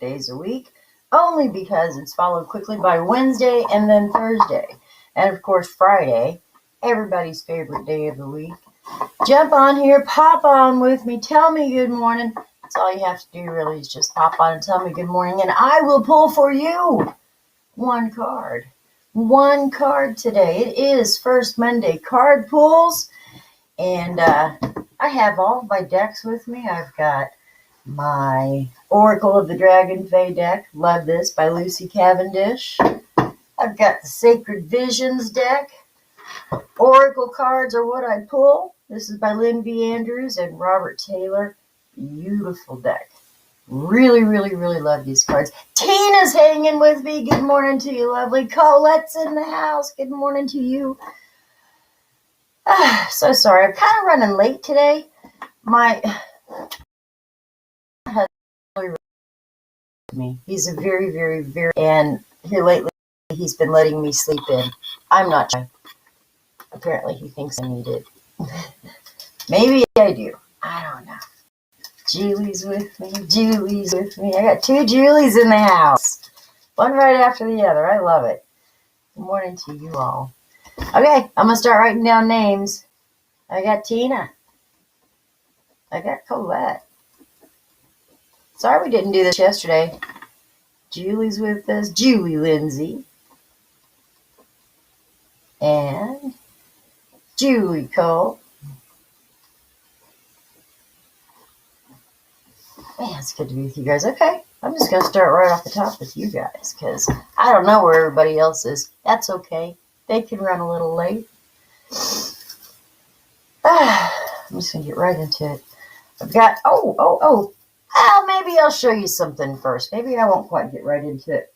days a week, only because it's followed quickly by Wednesday and then Thursday. And of course, Friday, everybody's favorite day of the week. Jump on here, pop on with me, tell me good morning. That's all you have to do really is just pop on and tell me good morning, and I will pull for you one card. One card today. It is First Monday card pulls, and I have all of my decks with me. I've got my Oracle of the Dragon Fae deck, love this, by Lucy Cavendish. I've got the Sacred Visions deck. Oracle cards are what I pull. This is by Lynn V. Andrews and Robert Taylor. Beautiful deck. Really, really, really love these cards. Tina's hanging with me. Good morning to you, lovely. Colette's in the house. Good morning to you. So sorry. I'm kind of running late today. My husband really me. He's a very, very, very, and here lately he's been letting me sleep in. I'm not shy. Apparently he thinks I need it. Maybe I do. I don't know. Julie's with me. Julie's with me. I got two Julies in the house. One right after the other. I love it. Good morning to you all. Okay, I'm going to start writing down names. I got Tina. I got Colette. Sorry we didn't do this yesterday. Julie's with us. Julie Lindsay. And Julie Cole. Man, it's good to be with you guys. Okay, I'm just going to start right off the top with you guys because I don't know where everybody else is. That's okay. They can run a little late. I'm just going to get right into it. I've got, maybe I'll show you something first. Maybe I won't quite get right into it.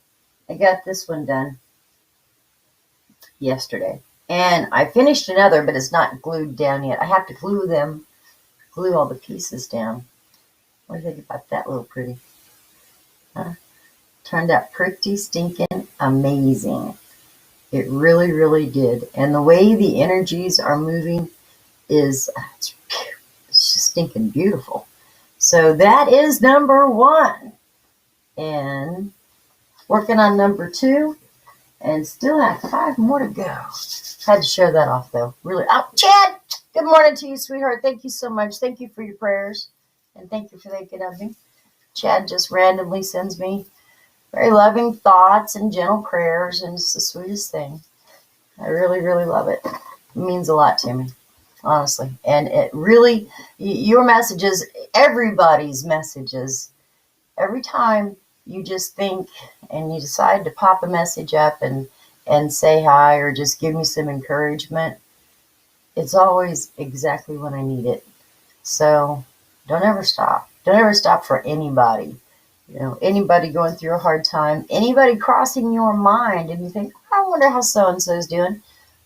I got this one done yesterday. And I finished another, but it's not glued down yet. I have to glue all the pieces down. What do you think about that little pretty? Huh? Turned out pretty stinking amazing. It really, really did. And the way the energies are moving is it's just stinking beautiful. So that is number one. And working on number two. And still have 5 more to go. Had to show that off, though. Really. Oh, Chad! Good morning to you, sweetheart. Thank you so much. Thank you for your prayers. And thank you for thinking of me. Chad just randomly sends me very loving thoughts and gentle prayers, and it's the sweetest thing. I really, really love it. It means a lot to me, honestly. And it really, your messages, everybody's messages, every time you just think and you decide to pop a message up and say hi or just give me some encouragement, it's always exactly when I need it. So don't ever stop. Don't ever stop for anybody. You know, anybody going through a hard time, anybody crossing your mind and you think, I wonder how so-and-so's doing.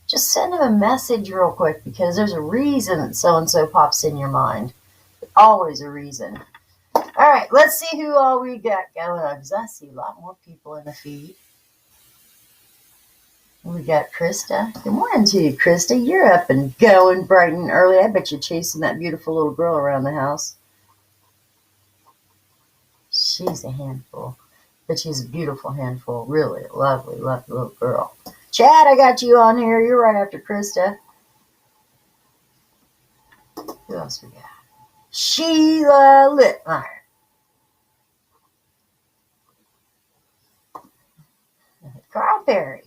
Just send them a message real quick because there's a reason that so-and-so pops in your mind. Always a reason. All right, let's see who all we got going on because I see a lot more people in the feed. We got Krista. Good morning to you, Krista. You're up and going bright and early. I bet you're chasing that beautiful little girl around the house. She's a handful, but she's a beautiful handful. Really a lovely, lovely little girl. Chad, I got you on here. You're right after Krista. Who else we got? Sheila Littmeyer. Carl Perry.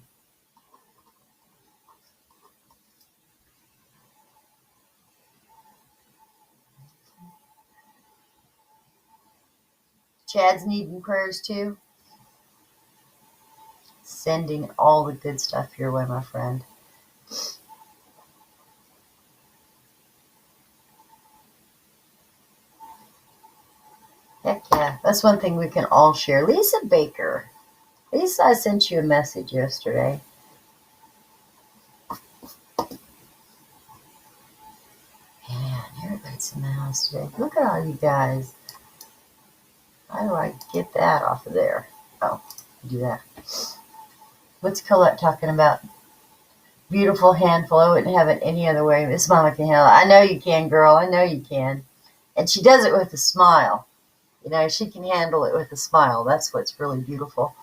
Chad's needing prayers too. Sending all the good stuff your way, my friend. Heck yeah. That's one thing we can all share. Lisa Baker. Lisa, I sent you a message yesterday. Man, everybody's in the house today. Look at all you guys. How do I get that off of there? Oh, do that. What's Colette talking about? Beautiful handful. I wouldn't have it any other way. Miss Mama can handle it. I know you can, girl. I know you can. And she does it with a smile. she can handle it with a smile. That's what's really beautiful.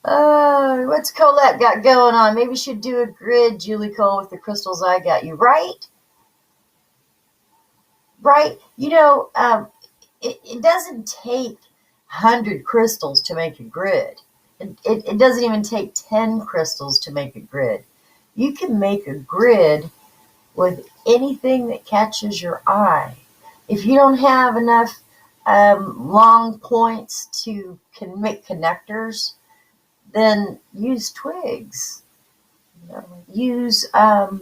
What's Colette got going on? Maybe you should do a grid, Julie Cole, with the crystals I got you. Right? Right? It doesn't take 100 crystals to make a grid. It doesn't even take 10 crystals to make a grid. You can make a grid with anything that catches your eye. If you don't have enough long points to make connectors, then use twigs. Use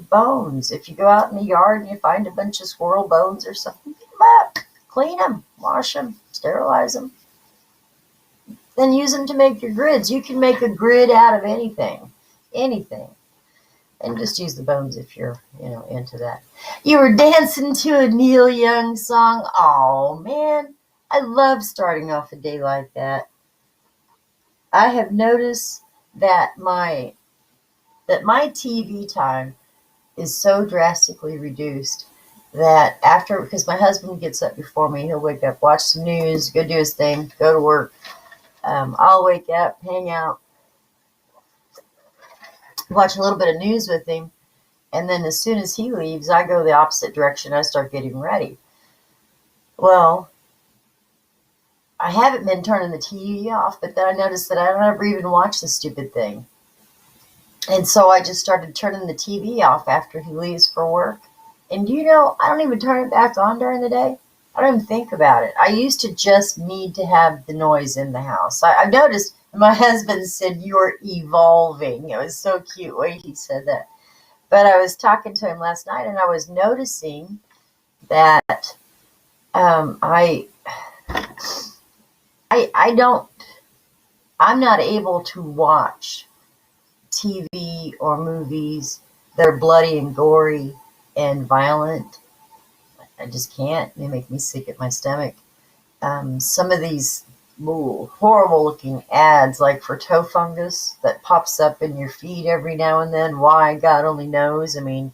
bones. If you go out in the yard and you find a bunch of squirrel bones or something, pick them up, clean them, wash them, sterilize them, then use them to make your grids. You can make a grid out of anything, and just use the bones if you're, into that. You were dancing to a Neil Young song. Oh man, I love starting off a day like that. I have noticed that my TV time is so drastically reduced that because my husband gets up before me, he'll wake up, watch some news, go do his thing, go to work. I'll wake up, hang out, watch a little bit of news with him, and then as soon as he leaves, I go the opposite direction. I start getting ready. Well, I haven't been turning the TV off, but then I noticed that I don't ever even watch the stupid thing. And so I just started turning the TV off after he leaves for work. And I don't even turn it back on during the day. I don't even think about it. I used to just need to have the noise in the house. I've noticed my husband said, "You're evolving." It was so cute the way he said that. But I was talking to him last night, and I was noticing that I'm not able to watch TV or movies that are bloody and gory and violent. I just can't. They make me sick at my stomach. Some of these horrible looking ads, like for toe fungus that pops up in your feed every now and then. Why? God only knows. I mean,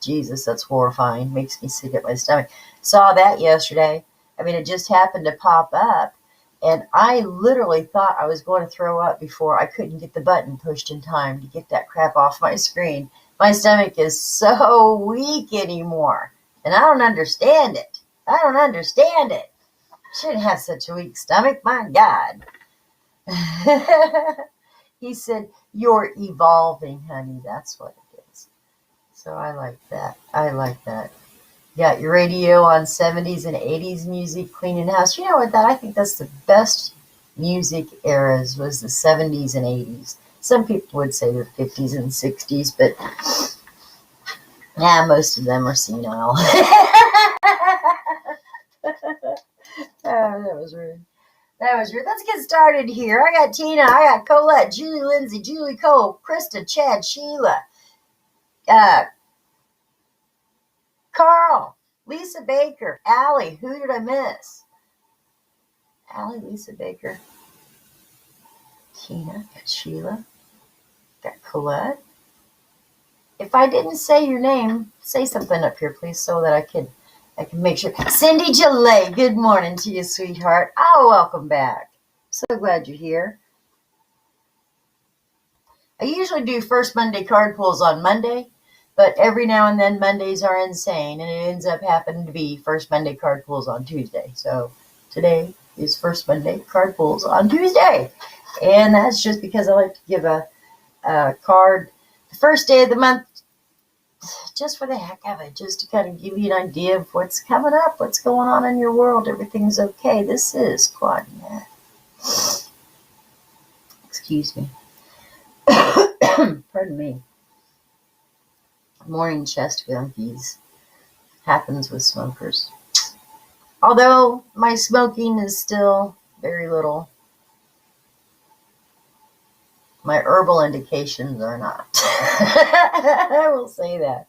Jesus, that's horrifying. Makes me sick at my stomach. Saw that yesterday. I mean, it just happened to pop up. And I literally thought I was going to throw up before I couldn't get the button pushed in time to get that crap off my screen. My stomach is so weak anymore. And I don't understand it. Shouldn't have such a weak stomach, my God. He said, "You're evolving, honey." That's what it is. So I like that. Got your radio on 70s and 80s music, cleaning the house. You know what, I think that's the best music eras was the 70s and 80s. Some people would say the 50s and 60s, but most of them are senile. Oh, that was rude. Let's get started here. I got Tina, I got Colette, Julie Lindsay, Julie Cole, Krista, Chad, Sheila, Carl, Lisa Baker, Allie. Who did I miss? Allie, Lisa Baker, Tina, got Sheila, got Colette. If I didn't say your name, say something up here, please, so that I can make sure. Cindy Gillette, good morning to you, sweetheart. Oh, welcome back. So glad you're here. I usually do first Monday card pulls on Monday, but every now and then Mondays are insane, and it ends up happening to be first Monday card pulls on Tuesday. So today is first Monday card pulls on Tuesday, and that's just because I like to give a card the first day of the month, just for the heck of it, just to kind of give you an idea of what's coming up, what's going on in your world. Everything's okay. This is Claudia. Excuse me. Pardon me. Morning chest gunkies happens with smokers. Although my smoking is still very little, my herbal indications are not. We'll say that.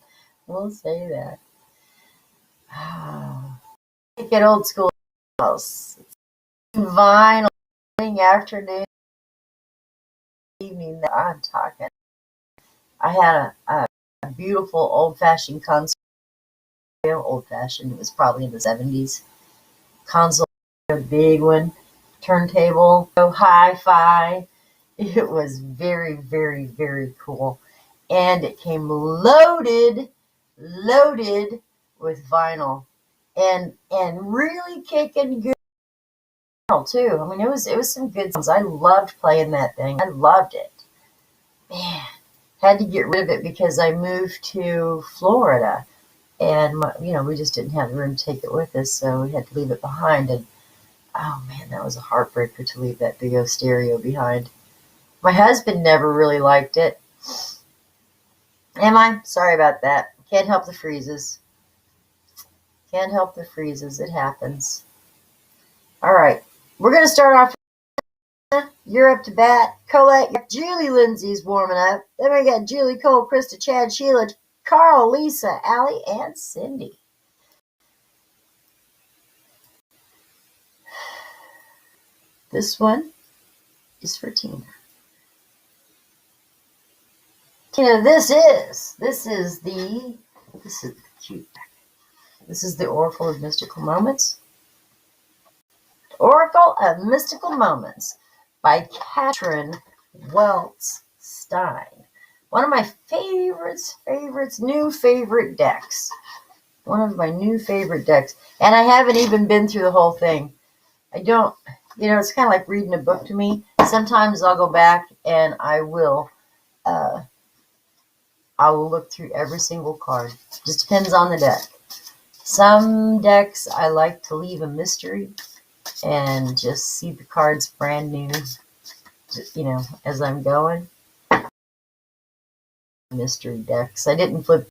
Get old school house. Vinyl afternoon, evening. I'm talking. I had a beautiful old-fashioned concert. Old-fashioned. It was probably in the 70s. console, a big one, turntable, hi-fi. It was very, very, very cool. And it came loaded with vinyl and really kicking good too. I mean, it was some good songs. I loved playing that thing. I loved it. Man, had to get rid of it because I moved to Florida, and we just didn't have the room to take it with us, so we had to leave it behind. And oh man, that was a heartbreaker to leave that big old stereo behind. My husband never really liked it. Am I? Sorry about that. Can't help the freezes. Can't help the freezes. It happens. All right. We're going to start off. You're up to bat. Colette, Julie Lindsay's warming up. Then we got Julie, Cole, Krista, Chad, Sheila, Carl, Lisa, Allie, and Cindy. This one is for Tina. Tina, this is the cute. This is the Oracle of Mystical Moments. Oracle of Mystical Moments by Katrin Weltz Stein. One of my new favorite decks. One of my new favorite decks. And I haven't even been through the whole thing. I don't, it's kind of like reading a book to me. Sometimes I'll go back and I will look through every single card. Just depends on the deck. Some decks I like to leave a mystery and just see the cards brand new, as I'm going. Mystery decks. I didn't flip.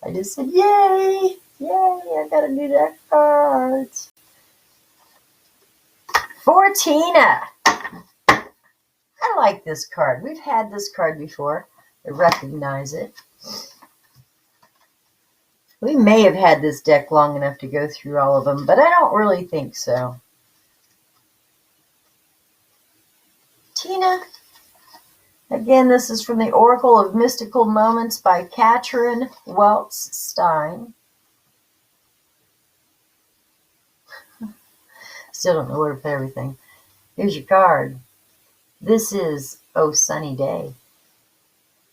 I just said, yay, I got a new deck of cards. For Tina. I like this card. We've had this card before. I recognize it. We may have had this deck long enough to go through all of them, but I don't really think so. Tina. Again, this is from the Oracle of Mystical Moments by Katrin Weltz Stein. Still don't know where to put everything. Here's your card. This is Oh Sunny Day.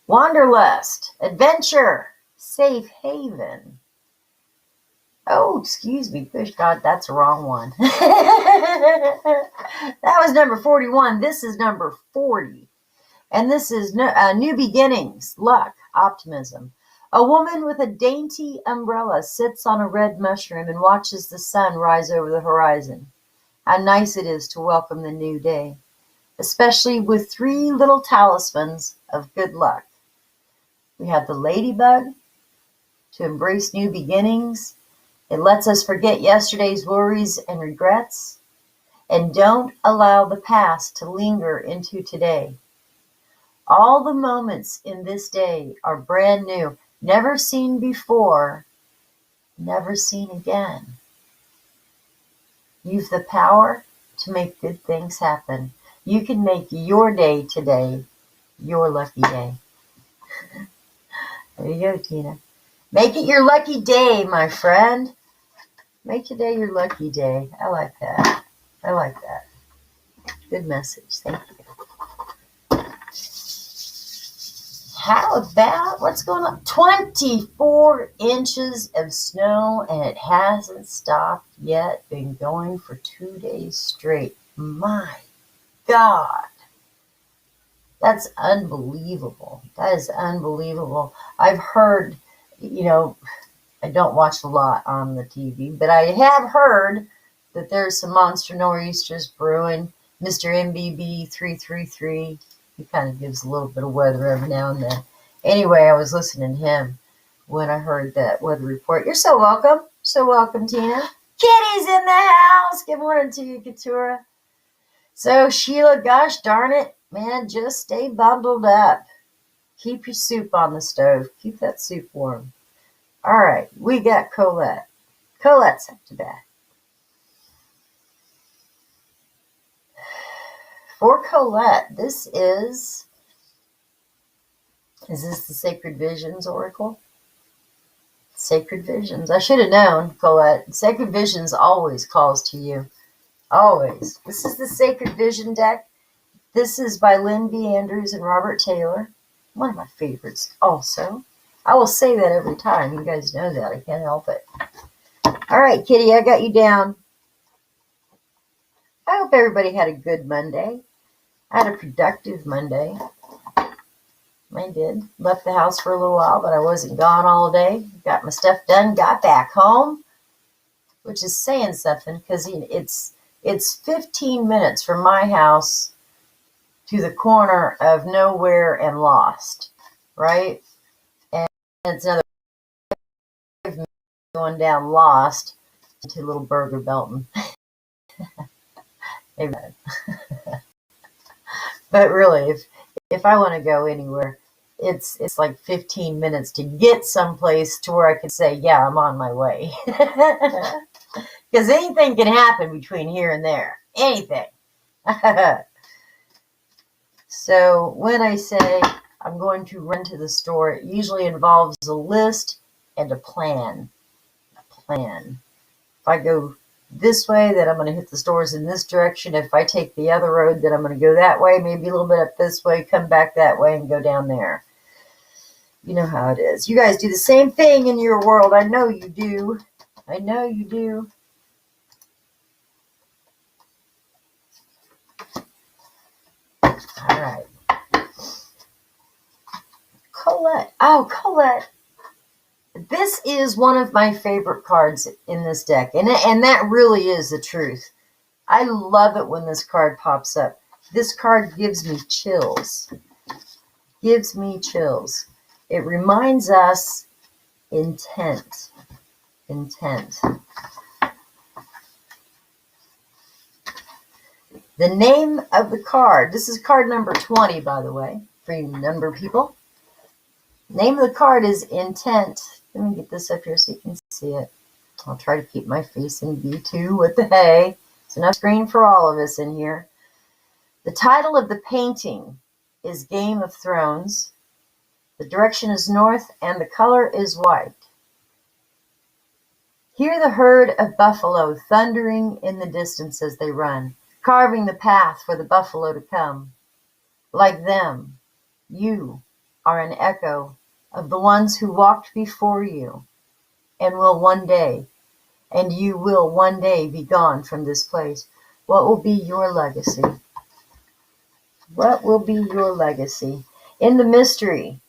Wanderlust, adventure, safe haven. Oh, excuse me. Good God, that's the wrong one. That was number 41. This is number 40. And this is new beginnings, luck, optimism. A woman with a dainty umbrella sits on a red mushroom and watches the sun rise over the horizon. How nice it is to welcome the new day, especially with 3 little talismans of good luck. We have the ladybug to embrace new beginnings. It lets us forget yesterday's worries and regrets, and don't allow the past to linger into today. All the moments in this day are brand new, never seen before, never seen again. You've the power to make good things happen. You can make your day today your lucky day. There you go, Tina. Make it your lucky day, my friend. Make today your lucky day. I like that. Good message. Thank you. How about, what's going on? 24 inches of snow, and it hasn't stopped yet. Been going for 2 days straight. My God. That's unbelievable. That is unbelievable. I've heard, I don't watch a lot on the TV, but I have heard that there's some monster nor'easters brewing. Mr. MBB 333. He kind of gives a little bit of weather every now and then. Anyway, I was listening to him when I heard that weather report. You're so welcome. So welcome, Tina. Kitty's in the house. Good morning to you, Katura. So, Sheila, gosh darn it, man, just stay bundled up. Keep your soup on the stove. Keep that soup warm. All right, we got Colette. Colette's up to bat. For Colette, this is this the Sacred Visions Oracle? Sacred Visions. I should have known, Colette. Sacred Visions always calls to you. Always. This is the Sacred Vision deck. This is by Lynn B. Andrews and Robert Taylor. One of my favorites also. I will say that every time. You guys know that. I can't help it. All right, Kitty, I got you down. I hope everybody had a good Monday. I had a productive Monday. I did. Left the house for a little while, but I wasn't gone all day. Got my stuff done, got back home, which is saying something because it's 15 minutes from my house to the corner of Nowhere and Lost, right? And it's another 5 minutes going down Lost to Little Burger Belton. Amen. But really, if I want to go anywhere, it's like 15 minutes to get someplace to where I can say, yeah, I'm on my way. Because anything can happen between here and there. Anything. So when I say I'm going to run to the store, it usually involves a list and a plan. If I go this way, then I'm going to hit the stores in this direction. If I take the other road, then I'm going to go that way, maybe a little bit up this way, come back that way, and go down there. You know how it is. You guys do the same thing in your world. I know you do. I know you do. All right. Colette. Oh, Colette. This is one of my favorite cards in this deck, and that really is the truth. I love it when this card pops up. This card gives me chills. Gives me chills. It reminds us intent. Intent. The name of the card, this is card number 20, by the way, for you number people. Name of the card is Intent. Let me get this up here so you can see it. I'll try to keep my face in B2. What the hey? It's enough screen for all of us in here. The title of the painting is Game of Thrones. The direction is north and the color is white. Hear the herd of buffalo thundering in the distance as they run, carving the path for the buffalo to come. Like them, you are an echo of the ones who walked before you and you will one day be gone from this place. What will be your legacy? What will be your legacy? In the mystery,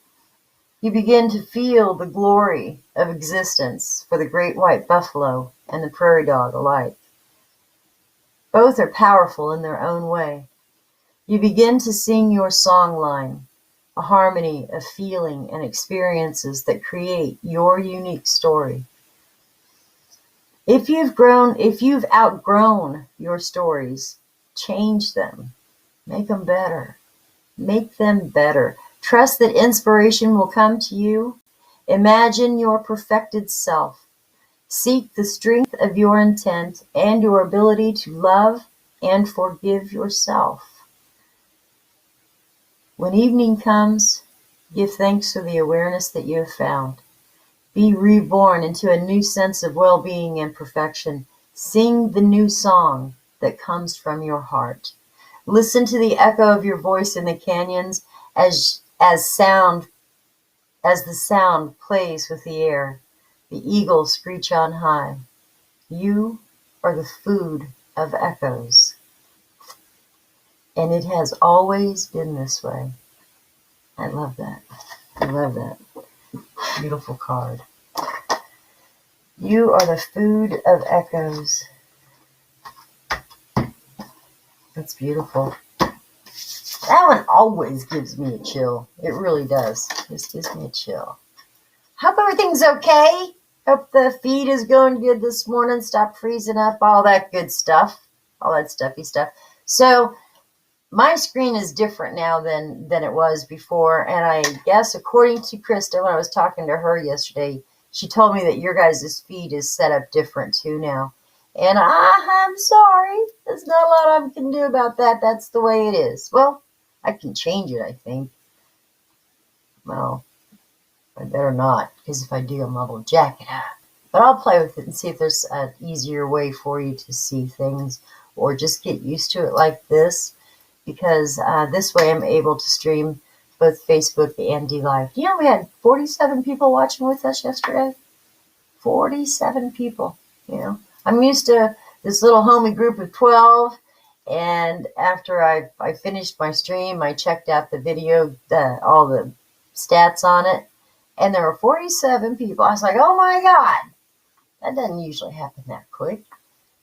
you begin to feel the glory of existence for the great white buffalo and the prairie dog alike. Both are powerful in their own way. You begin to sing your song line, a harmony of feeling and experiences that create your unique story. If you've outgrown your stories, change them. Make them better. Make them better. Trust that inspiration will come to you. Imagine your perfected self. Seek the strength of your intent and your ability to love and forgive yourself. When evening comes, give thanks for the awareness that you have found. Be reborn into a new sense of well-being and perfection. Sing the new song that comes from your heart. Listen to the echo of your voice in the canyons as the sound plays with the air. The eagles screech on high. You are the food of echoes. And it has always been this way. I love that. I love that. Beautiful card. You are the food of echoes. That's beautiful. That one always gives me a chill. It really does. Just gives me a chill. Hope everything's okay. Hope the feed is going good this morning. Stop freezing up. All that good stuff. All that stuffy stuff. So my screen is different now than it was before. And I guess according to Krista, when I was talking to her yesterday, she told me that your guys' feed is set up different too now. And I'm sorry. There's not a lot I can do about that. That's the way it is. Well, I can change it, I think. Well, I better not, because if I do, I'm liable to jack it up. But I'll play with it and see if there's an easier way for you to see things, or just get used to it like this, because this way I'm able to stream both Facebook and DLive. You know, we had 47 people watching with us yesterday. 47 people, you know. I'm used to this little homie group of 12, and after I finished my stream, I checked out the video, all the stats on it, and there were 47 people. I was like, oh my God, that doesn't usually happen that quick.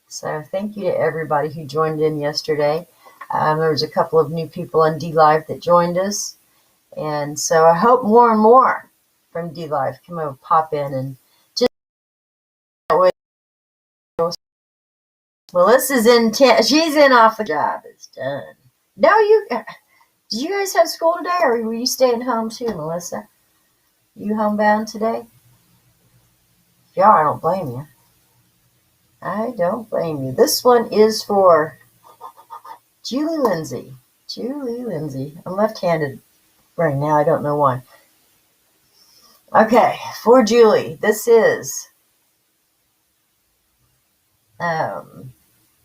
So thank you to everybody who joined in yesterday. There was a couple of new people on DLive that joined us, and so I hope more and more from DLive come over, pop in, and just that way. Melissa's in. She's in off the job. It's done. No, did you guys have school today, or were you staying home too, Melissa? You homebound today? If you are, I don't blame you. I don't blame you. This one is for Julie Lindsay. Julie Lindsay. I'm left-handed right now. I don't know why. Okay, for Julie, this is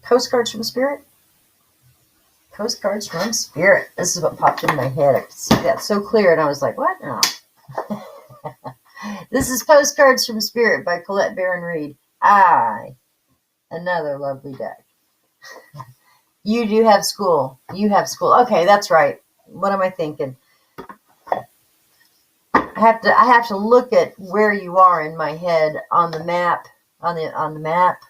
Postcards from Spirit. Postcards from Spirit. This is what popped in my head. I could see that so clear, and I was like, what? No. This is Postcards from Spirit by Colette Baron Reed. Another lovely deck. You do have school. You have school. Okay, that's right. What am I thinking? I have to look at where you are in my head on the map, on the map.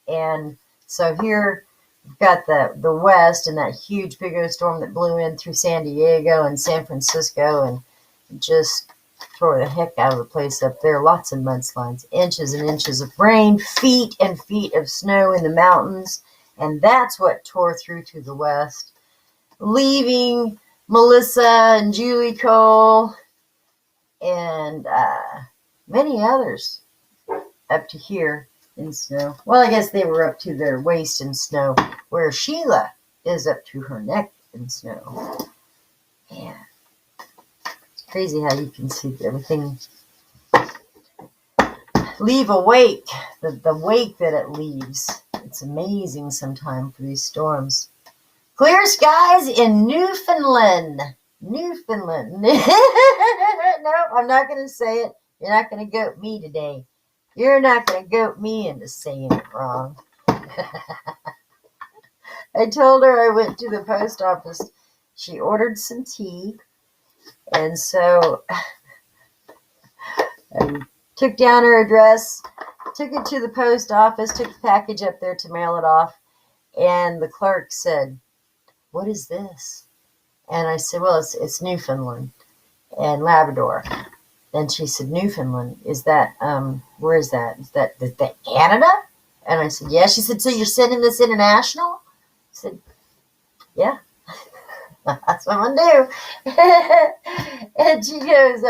And so here we've got the west, and that huge big old storm that blew in through San Diego and San Francisco and just tore the heck out of the place up there. Lots of mudslides, inches and inches of rain, feet and feet of snow in the mountains. And that's what tore through to the west, leaving Melissa and Julie Cole and many others up to here in snow. Well, I guess they were up to their waist in snow, where Sheila is up to her neck in snow. Yeah. It's crazy how you can see everything leave a wake, the wake that it leaves. It's amazing sometimes for these storms. Clear skies in Newfoundland. Newfoundland. No, I'm not going to say it. You're not going to goat me today. You're not going to goat me into saying it wrong. I told her I went to the post office. She ordered some tea. And so I took down her address, took it to the post office, took the package up there to mail it off. And the clerk said, "What is this?" And I said, "Well, it's Newfoundland and Labrador." And she said, "Newfoundland, is that, where is that? Is that Canada?" And I said, "Yeah." She said, "So you're sending this international?" I said, "Yeah, that's what I'm going to do." And she goes,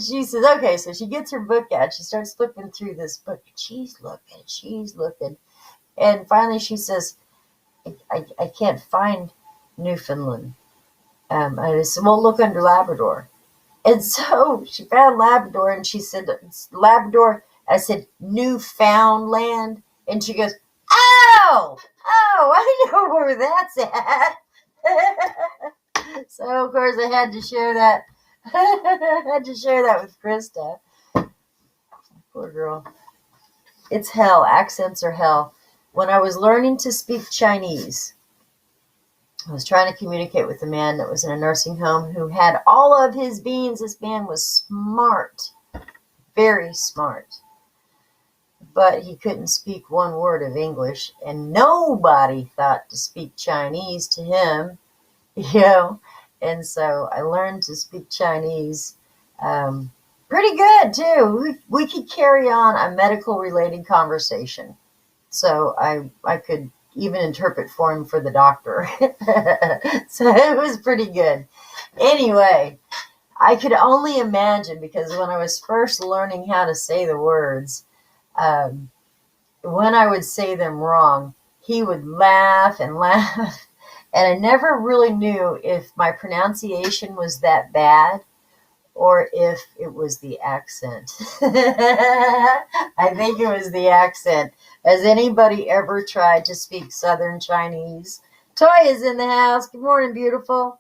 she says, okay. So she gets her book out. She starts flipping through this book. She's looking. And finally she says, I can't find Newfoundland. I said, well, look under Labrador. And so she found Labrador, and she said, it's Labrador. I said, Newfoundland. And she goes, oh, I know where that's at. So, of course, I had to share that. I had to share that with Krista. Poor girl. It's hell. Accents are hell. When I was learning to speak Chinese, I was trying to communicate with a man that was in a nursing home who had all of his beans. This man was smart, very smart, but he couldn't speak one word of English, and nobody thought to speak Chinese to him, you know. And so I learned to speak Chinese pretty good, too. We could carry on a medical-related conversation. So I could even interpret for him for the doctor. So it was pretty good. Anyway, I could only imagine, because when I was first learning how to say the words, when I would say them wrong, he would laugh and laugh. And I never really knew if my pronunciation was that bad or if it was the accent. I think it was the accent. Has anybody ever tried to speak Southern Chinese? Toy is in the house. Good morning, beautiful.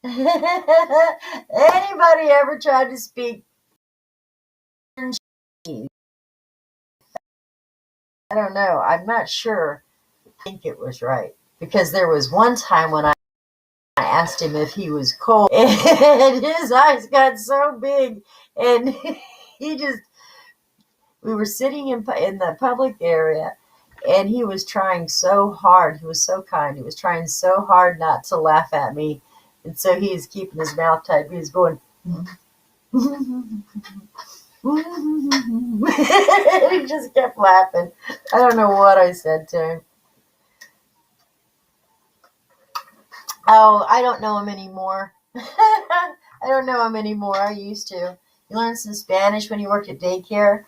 Anybody ever tried to speak Chinese? I don't know. I'm not sure. I think it was right. Because there was one time when I asked him if he was cold, and his eyes got so big, and he just, we were sitting in the public area, and he was trying so hard. He was so kind. He was trying so hard not to laugh at me, and so he was keeping his mouth tight. He was going, he just kept laughing. I don't know what I said to him. Oh, I don't know him anymore. I don't know him anymore. I used to. He learned some Spanish when he worked at daycare.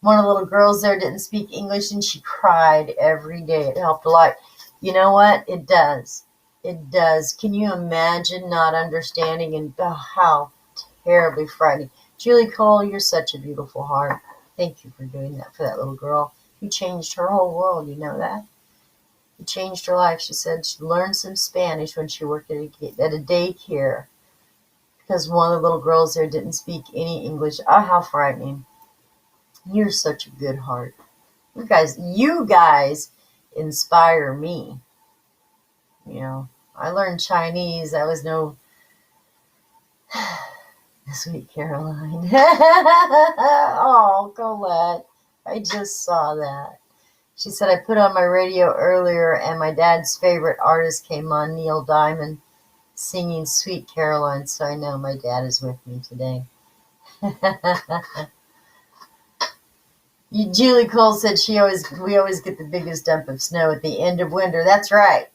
One of the little girls there didn't speak English, and she cried every day. It helped a lot. You know what? It does. It does. Can you imagine not understanding, and how terribly frightening. Julie Cole, you're such a beautiful heart. Thank you for doing that for that little girl. You changed her whole world. You know that? You changed her life. She said she learned some Spanish when she worked at a daycare because one of the little girls there didn't speak any English. Oh, how frightening. You're such a good heart. You guys inspire me. You know, I learned Chinese. I was no Sweet Caroline. Oh, Colette. I just saw that. She said, I put on my radio earlier and my dad's favorite artist came on, Neil Diamond, singing Sweet Caroline, so I know my dad is with me today. Julie Cole said we always get the biggest dump of snow at the end of winter. That's right.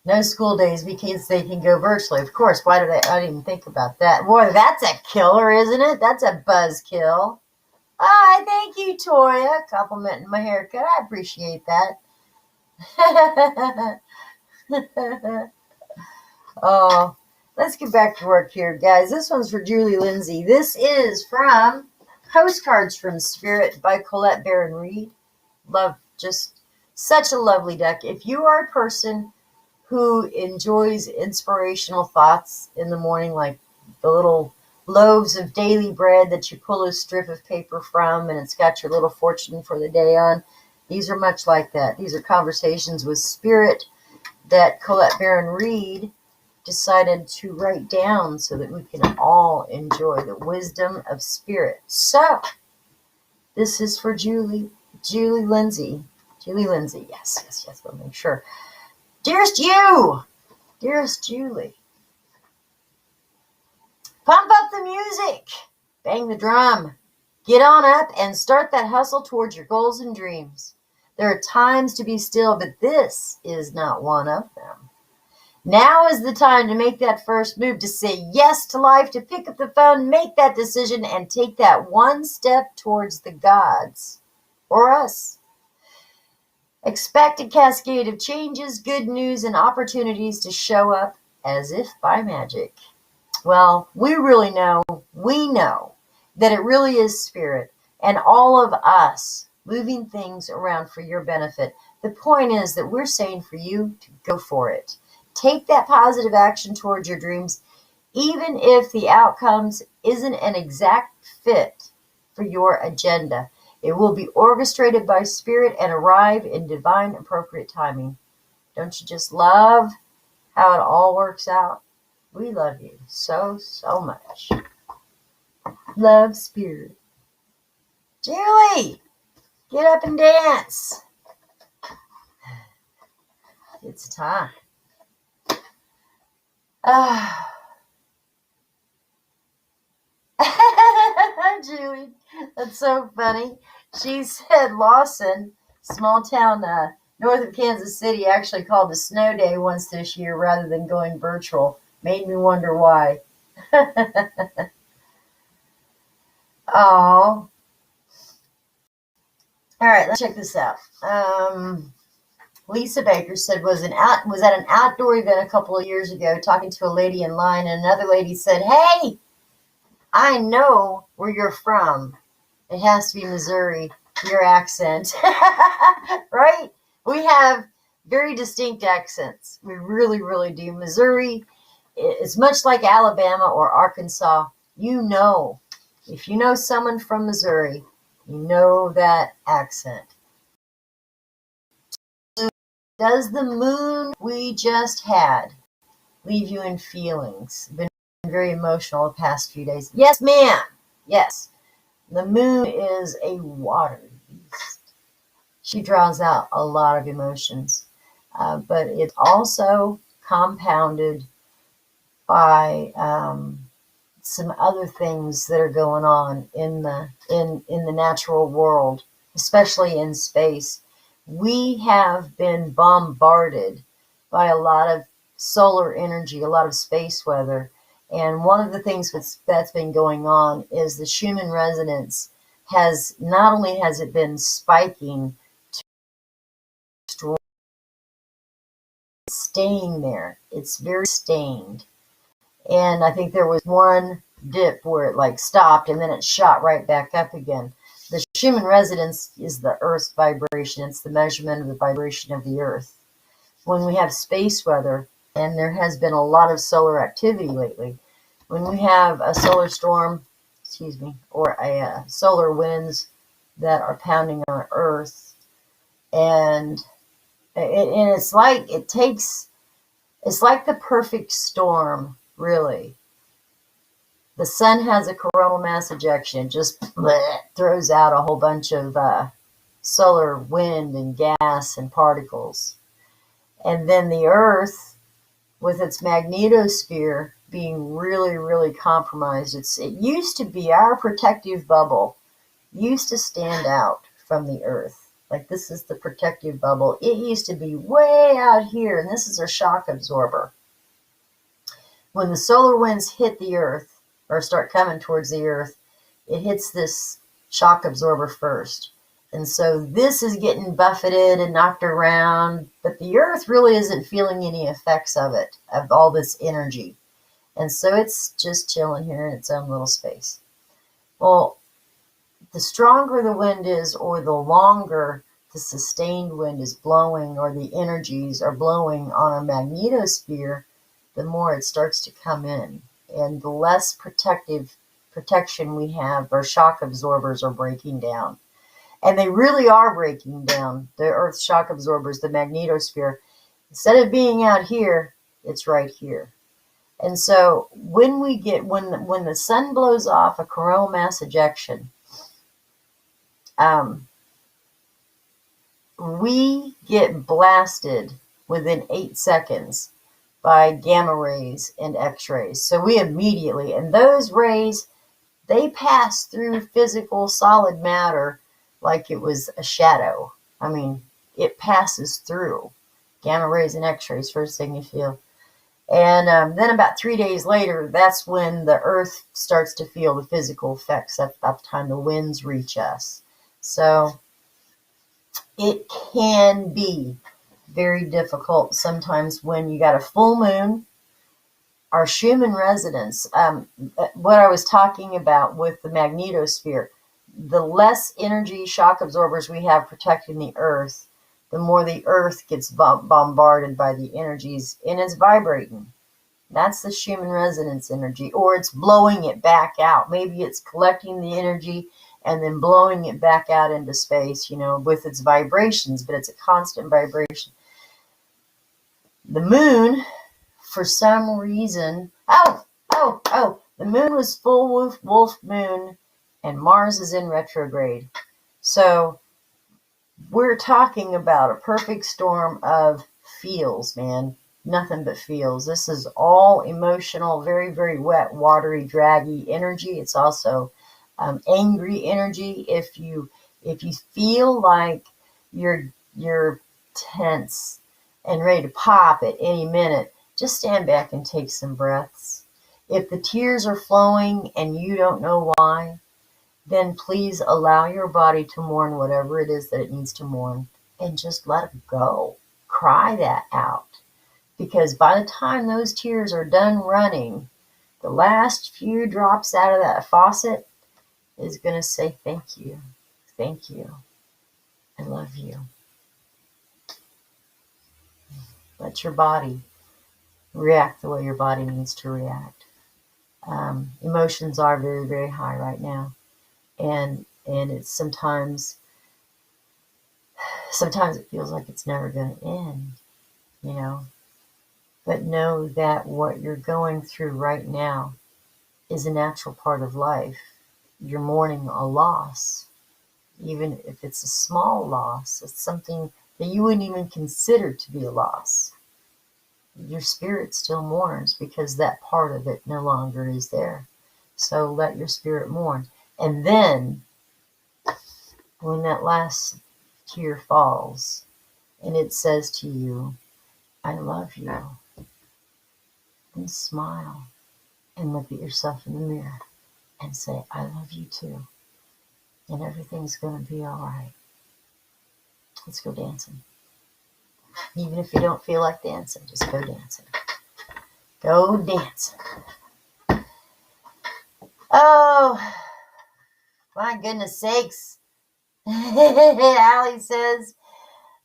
No school days because they can go virtually. Of course, I didn't even think about that. Boy, that's a killer, isn't it? That's a buzzkill. Ah, thank you, Toya, complimenting my haircut. I appreciate that. Oh, let's get back to work here, guys. This one's for Julie Lindsay. This is from Postcards from Spirit by Colette Baron Reed. Love, just such a lovely deck. If you are a person who enjoys inspirational thoughts in the morning, like the little loaves of daily bread that you pull a strip of paper from and it's got your little fortune for the day on, these are much like that. These are conversations with spirit that Colette Baron Reed decided to write down so that we can all enjoy the wisdom of spirit. So this is for Julie Lindsay. Yes, we'll make sure. Dearest Julie, pump up the music, bang the drum, get on up and start that hustle towards your goals and dreams. There are times to be still, but this is not one of them. Now is the time to make that first move, to say yes to life, to pick up the phone, make that decision, and take that one step towards the gods, or us. Expect a cascade of changes, good news, and opportunities to show up as if by magic. Well, we know that it really is spirit and all of us moving things around for your benefit. The point is that we're saying for you to go for it. Take that positive action towards your dreams, even if the outcomes isn't an exact fit for your agenda. It will be orchestrated by spirit and arrive in divine appropriate timing. Don't you just love how it all works out? We love you so, so much. Love, spirit. Julie, get up and dance. It's time. Julie, that's so funny. She said Lawson, small town north of Kansas City, actually called a snow day once this year rather than going virtual. Made me wonder why. Oh. All right, let's check this out. Lisa Baker said was at an outdoor event a couple of years ago talking to a lady in line, and another lady said, "Hey, I know where you're from. It has to be Missouri, your accent." Right? We have very distinct accents. We really, really do. Missouri is much like Alabama or Arkansas. You know, if you know someone from Missouri, you know that accent. Does the moon we just had leave you in feelings? Been very emotional the past few days. Yes, ma'am. Yes. The moon is a water beast. She draws out a lot of emotions, but it's also compounded by some other things that are going on in the natural world, especially in space. We have been bombarded by a lot of solar energy, a lot of space weather, and one of the things that's been going on is the Schumann resonance has not only has it been spiking, staying there. It's very stained. And I think there was one dip where it like stopped and then it shot right back up again. The Schumann resonance is the Earth's vibration. It's the measurement of the vibration of the Earth. When we have space weather, and there has been a lot of solar activity lately, when we have a solar storm, or a solar winds that are pounding on Earth, and it's like it's like the perfect storm, really. The sun has a coronal mass ejection, just throws out a whole bunch of solar wind and gas and particles. And then the Earth, with its magnetosphere being really, really compromised, it used to be our protective bubble, used to stand out from the Earth. Like this is the protective bubble. It used to be way out here, and this is our shock absorber. When the solar winds hit the Earth, or start coming towards the Earth, it hits this shock absorber first. And so this is getting buffeted and knocked around, but the Earth really isn't feeling any effects of it, of all this energy. And so it's just chilling here in its own little space. Well, the stronger the wind is, or the longer the sustained wind is blowing, or the energies are blowing on our magnetosphere, the more it starts to come in. And the less protection we have, our shock absorbers are breaking down. And they really are breaking down. The Earth's shock absorbers, the magnetosphere, instead of being out here, it's right here. And so when the sun blows off a coronal mass ejection, we get blasted within 8 seconds by gamma rays and X-rays. So we immediately, and those rays, they pass through physical solid matter like it was a shadow. I mean, it passes through. Gamma rays and X-rays, first thing you feel. And then about 3 days later, that's when the Earth starts to feel the physical effects at the time the winds reach us. So it can be very difficult sometimes when you got a full moon. Our Schumann resonance, what I was talking about with the magnetosphere, the less energy shock absorbers we have protecting the Earth, the more the Earth gets bombarded by the energies, and it's vibrating. That's the Schumann resonance energy, or it's blowing it back out. Maybe it's collecting the energy and then blowing it back out into space, with its vibrations, but it's a constant vibration. The moon, for some reason, the moon was full wolf moon, and Mars is in retrograde. So we're talking about a perfect storm of feels, man. Nothing but feels. This is all emotional, very, very wet, watery, draggy energy. It's also angry energy. If you feel like you're tense and ready to pop at any minute, just stand back and take some breaths. If the tears are flowing and you don't know why, then please allow your body to mourn whatever it is that it needs to mourn, and just let it go. cry that out. Because by the time those tears are done running, the last few drops out of that faucet is going to say, thank you, I love you. Let your body react the way your body needs to react. Emotions are very, very high right now. And it's sometimes it feels like it's never going to end, you know. But know that what you're going through right now is a natural part of life. You're mourning a loss, even if it's a small loss. It's something that you wouldn't even consider to be a loss. Your spirit still mourns because that part of it no longer is there. So let your spirit mourn. And then when that last tear falls and it says to you, I love you, and smile and look at yourself in the mirror and say, I love you too. And everything's going to be all right. Let's go dancing. Even if you don't feel like dancing, just go dancing. Go dancing. Oh, my goodness sakes. Allie says,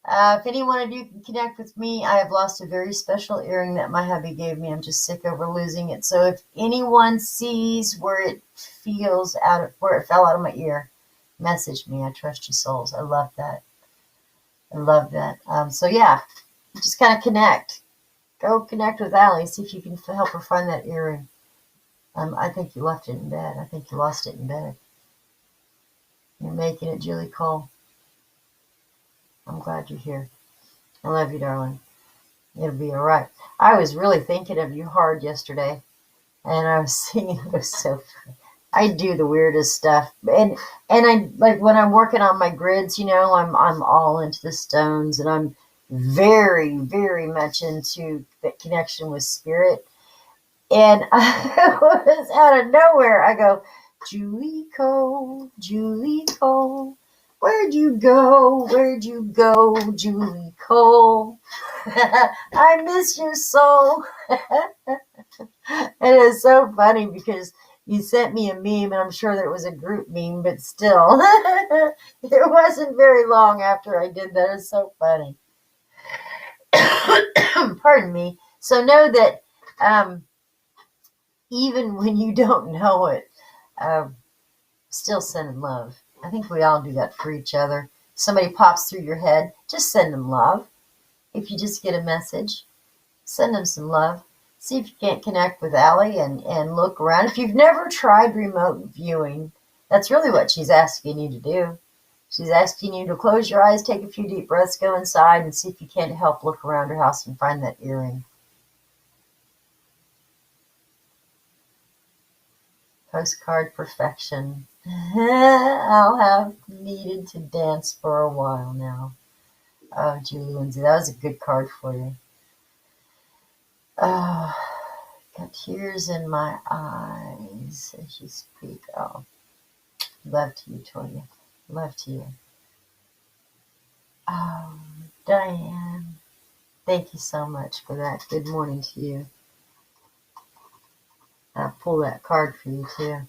if any one of you can connect with me, I have lost a very special earring that my hubby gave me. I'm just sick over losing it. So if anyone sees where it fell out of my ear, message me. I trust you souls. I love that. So yeah, just kind of connect. Go connect with Allie. See if you can help her find that earring. I think you left it in bed. I think you lost it in bed. You're making it, Julie Cole. I'm glad you're here. I love you, darling. It'll be all right. I was really thinking of you hard yesterday, and I was singing. It was so funny. I do the weirdest stuff, and I like when I'm working on my grids. You know, I'm all into the stones, and I'm very, very much into the connection with spirit. And I was out of nowhere. I go, Julie Cole, where'd you go, Julie Cole? I miss your soul. It is so funny because you sent me a meme, and I'm sure that it was a group meme, but still, it wasn't very long after I did that. It's so funny. Pardon me. So know that even when you don't know it, still sending love. I think we all do that for each other. Somebody pops through your head, just send them love. If you just get a message, send them some love. See if you can't connect with Allie and look around. If you've never tried remote viewing, that's really what she's asking you to do. She's asking you to close your eyes, take a few deep breaths, go inside, and see if you can't help look around her house and find that earring. Postcard perfection. I'll have needed to dance for a while now. Oh, Julie Lindsay, that was a good card for you. Oh, got tears in my eyes as you speak. Oh, love to you, Toya. Love to you. Oh, Diane, thank you so much for that. Good morning to you. I'll pull that card for you, too.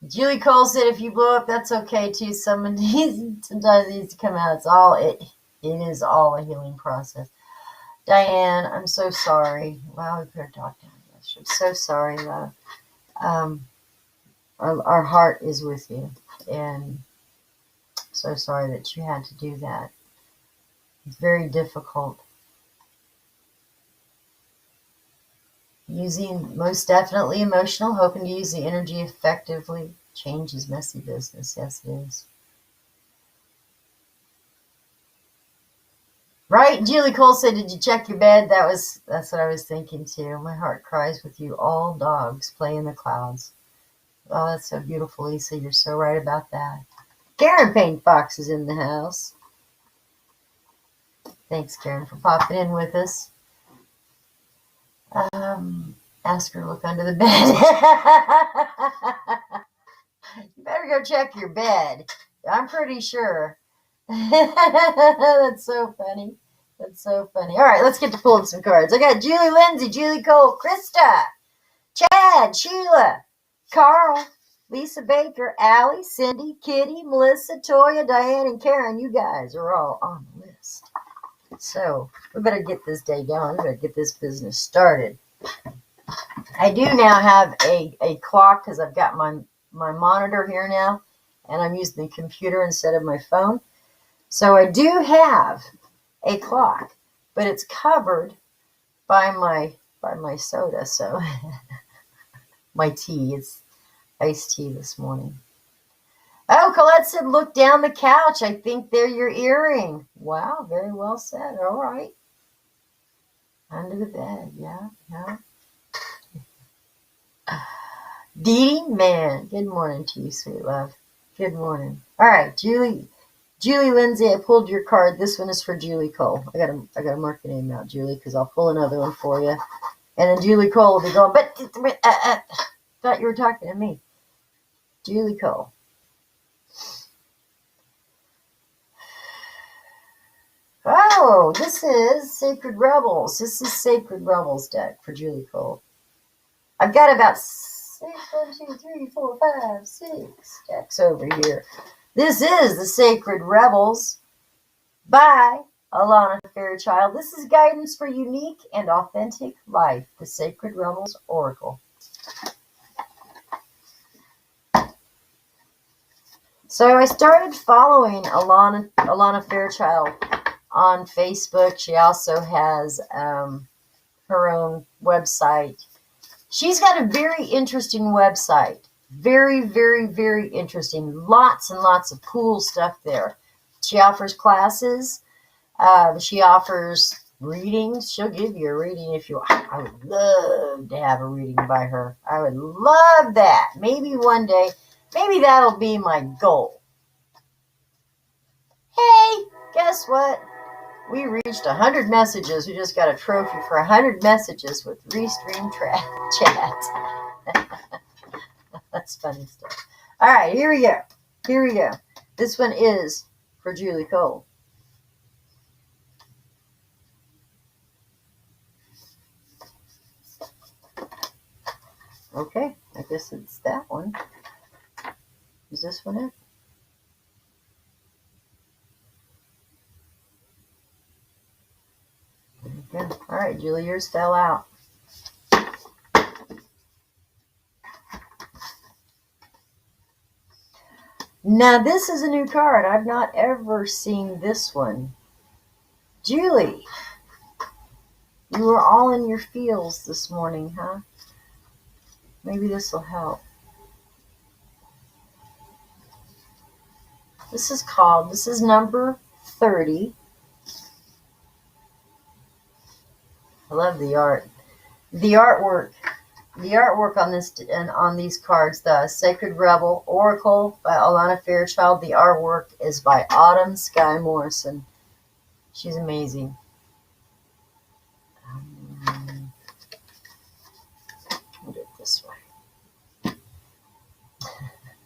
Julie Cole said, if you blow up, that's okay, too. Sometimes it needs to come out. It is all a healing process. Diane, I'm so sorry. Wow, we put our dog down yesterday. So sorry, love. Our heart is with you, and so sorry that you had to do that. It's very difficult. Using most definitely emotional, hoping to use the energy effectively. Change is messy business. Yes, it is. Right, Julie Cole said, did you check your bed? That's what I was thinking too. My heart cries with you. All dogs play in the clouds. Oh, that's so beautiful, Lisa. You're so right about that. Karen Payne Fox is in the house. Thanks, Karen, for popping in with us. Ask her to look under the bed. You better go check your bed. I'm pretty sure. That's so funny. That's so funny. All right, let's get to pulling some cards. I got Julie, Lindsay, Julie Cole, Krista, Chad, Sheila, Carl, Lisa Baker, Allie, Cindy, Kitty, Melissa, Toya, Diane, and Karen. You guys are all on the list. So we better get this day going. We better get this business started. I do now have a clock because I've got my monitor here now, and I'm using the computer instead of my phone. So I do have a clock, but it's covered by my soda. So my tea, it's iced tea this morning. Oh, Colette said, look down the couch. I think they're your earring. Wow, very well said. All right. Under the bed, yeah. Dee Dee, man, good morning to you, sweet love. Good morning. All right, Julie, Lindsay, I pulled your card. This one is for Julie Cole. I gotta mark your name out, Julie, because I'll pull another one for you. And then Julie Cole will be going, but thought you were talking to me. Julie Cole. Oh, this is Sacred Rebels. This is Sacred Rebels deck for Julie Cole. I've got about 6 decks over here. This is the Sacred Rebels by Alana Fairchild. This is guidance for unique and authentic life. The Sacred Rebels Oracle. So I started following Alana Fairchild on Facebook. She also has her own website. She's got a very interesting website. Very, very, very interesting. Lots and lots of cool stuff there. She offers classes. She offers readings. She'll give you a reading if you want. I would love to have a reading by her. I would love that. Maybe one day. Maybe that'll be my goal. Hey, guess what? We reached 100 messages. We just got a trophy for 100 messages with Restream Chat. That's funny stuff. All right, here we go. This one is for Julie Cole. Okay, I guess it's that one. Is this one it? Okay. All right, Julie, yours fell out. Now, this is a new card. I've not ever seen this one. Julie, you were all in your feels this morning, huh? Maybe this will help. This is number 30. I love the art. The artwork on this and on these cards, the Sacred Rebel Oracle by Alana Fairchild. The artwork is by Autumn Sky Morrison. She's amazing. I'll do it this way.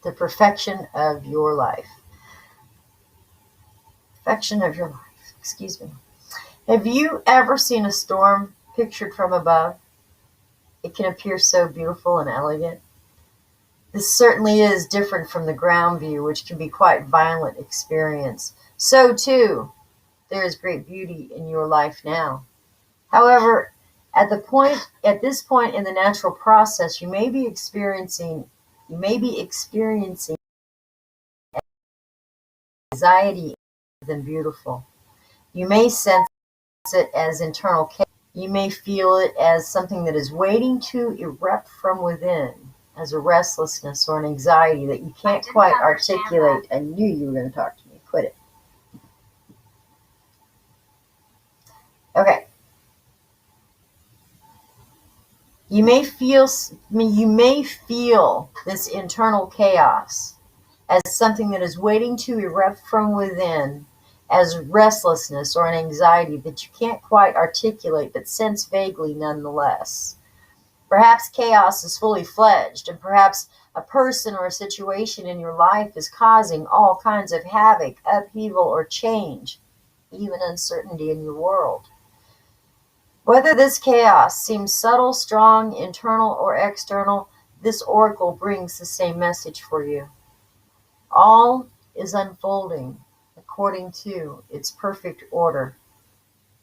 The perfection of your life. Perfection of your life. Excuse me. Have you ever seen a storm pictured from above? It can appear so beautiful and elegant. This certainly is different from the ground view, which can be quite violent experience. So too, there is great beauty in your life now. However, at this point in the natural process, you may be experiencing anxiety than beautiful. You may sense it as internal chaos. You may feel it as something that is waiting to erupt from within, as a restlessness or an anxiety that you can't quite articulate. I knew you were going to talk to me. Quit it. Okay. You may feel this internal chaos as something that is waiting to erupt from within, as restlessness or an anxiety that you can't quite articulate but sense vaguely nonetheless. Perhaps chaos is fully fledged, and perhaps a person or a situation in your life is causing all kinds of havoc, upheaval, or change, even uncertainty in your world. Whether this chaos seems subtle, strong, internal, or external, this oracle brings the same message for you. All is unfolding according to its perfect order,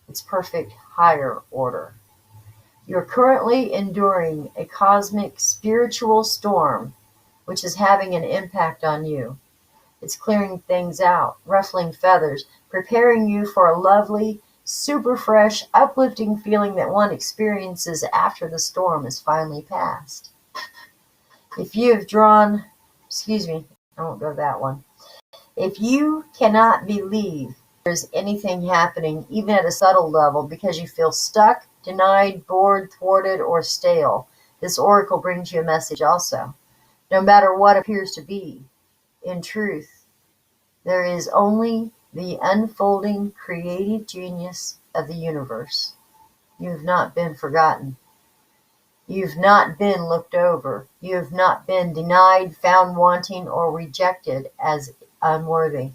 its perfect higher order. You're currently enduring a cosmic spiritual storm which is having an impact on you. It's clearing things out, ruffling feathers, preparing you for a lovely, super fresh, uplifting feeling that one experiences after the storm is finally past. If you have drawn, excuse me, I won't go that one. If you cannot believe there's anything happening, even at a subtle level, because you feel stuck, denied, bored, thwarted, or stale, this oracle brings you a message also. No matter what appears to be, in truth, there is only the unfolding creative genius of the universe. You have not been forgotten. You've not been looked over. You have not been denied, found wanting, or rejected as unworthy.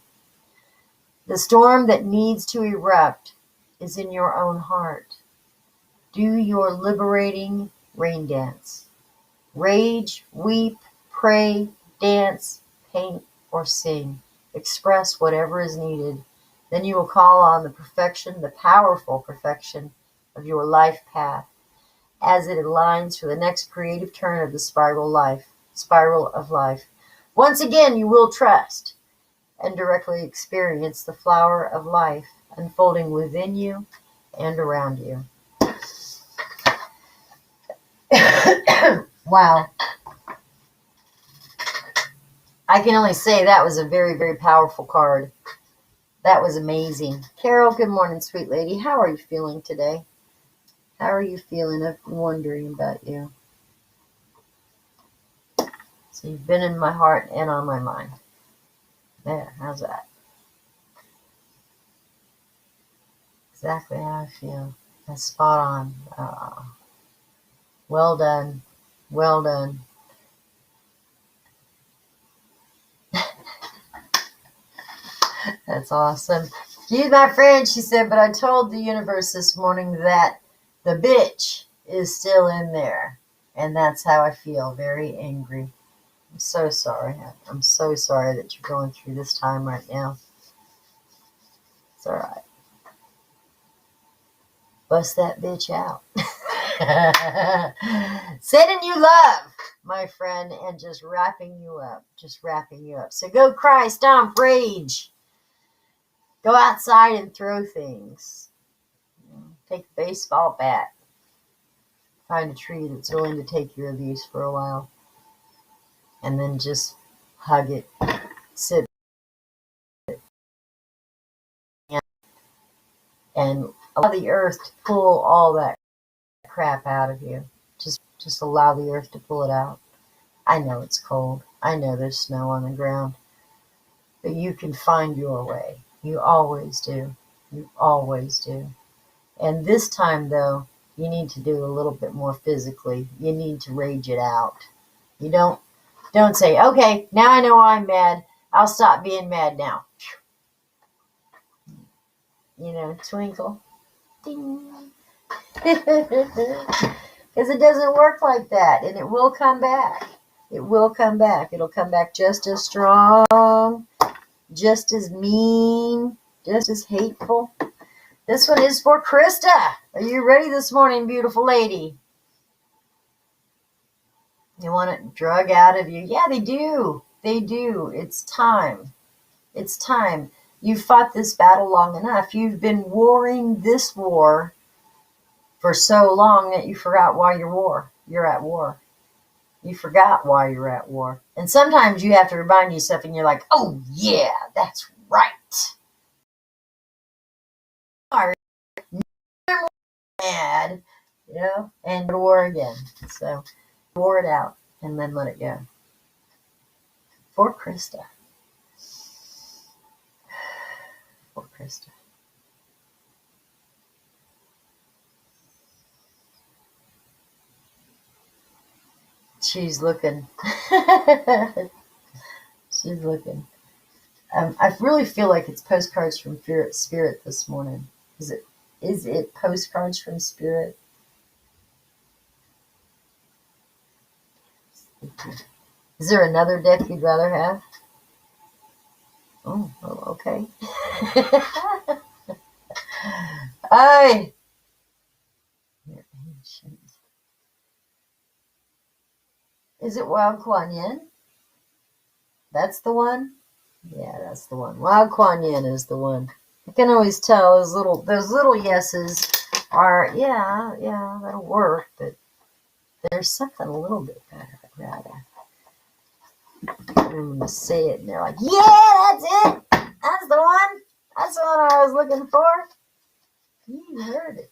The storm that needs to erupt is in your own heart. Do your liberating rain dance. Rage, weep, pray, dance, paint, or sing. Express whatever is needed. Then you will call on the perfection, the powerful perfection of your life path as it aligns for the next creative turn of the spiral of life. Once again, you will trust and directly experience the flower of life unfolding within you and around you. Wow. I can only say that was a very, very powerful card. That was amazing. Carol, good morning, sweet lady. How are you feeling today? How are you feeling? I've been wondering about you. So you've been in my heart and on my mind. There, how's that? Exactly how I feel. That's spot on. Well done. Well done. That's awesome. She's my friend, she said, but I told the universe this morning that the bitch is still in there. And that's how I feel, very angry. I'm so sorry. I'm so sorry that you're going through this time right now. It's all right. Bust that bitch out. Sending you love, my friend, and just wrapping you up. Just wrapping you up. So go cry, stomp, rage. Go outside and throw things. Take a baseball bat. Find a tree that's willing to take your abuse for a while. And then just hug it. Sit and allow the earth to pull all that crap out of you. Just allow the earth to pull it out. I know it's cold. I know there's snow on the ground. But you can find your way. You always do. You always do. And this time, though, you need to do a little bit more physically. You need to rage it out. You don't say, okay, now I know I'm mad. I'll stop being mad now. You know, twinkle. Ding. Because it doesn't work like that. And it will come back. It will come back. It'll come back just as strong, just as mean, just as hateful. This one is for Krista. Are you ready this morning, beautiful lady? You want it drug out of you? Yeah, they do. They do. It's time. It's time. You've fought this battle long enough. You've been warring this war for so long that you forgot why you're at war. You forgot why you're at war. And sometimes you have to remind yourself and you're like, oh yeah, that's right. Never mad, and go to war again. So war it out and then let it go. For Krista. For Krista. She's looking. She's looking. I really feel like it's postcards from Spirit this morning. Is it? Is it postcards from Spirit? Is there another deck you'd rather have? Oh, okay. I. Is it Wild Kuan Yin? That's the one? Yeah, that's the one. Wild Kuan Yin is the one. I can always tell those little yeses are, yeah, that'll work, but there's something a little bit better, I'd rather. I'm going to say it, and they're like, yeah, that's it. That's the one. That's the one I was looking for. You heard it.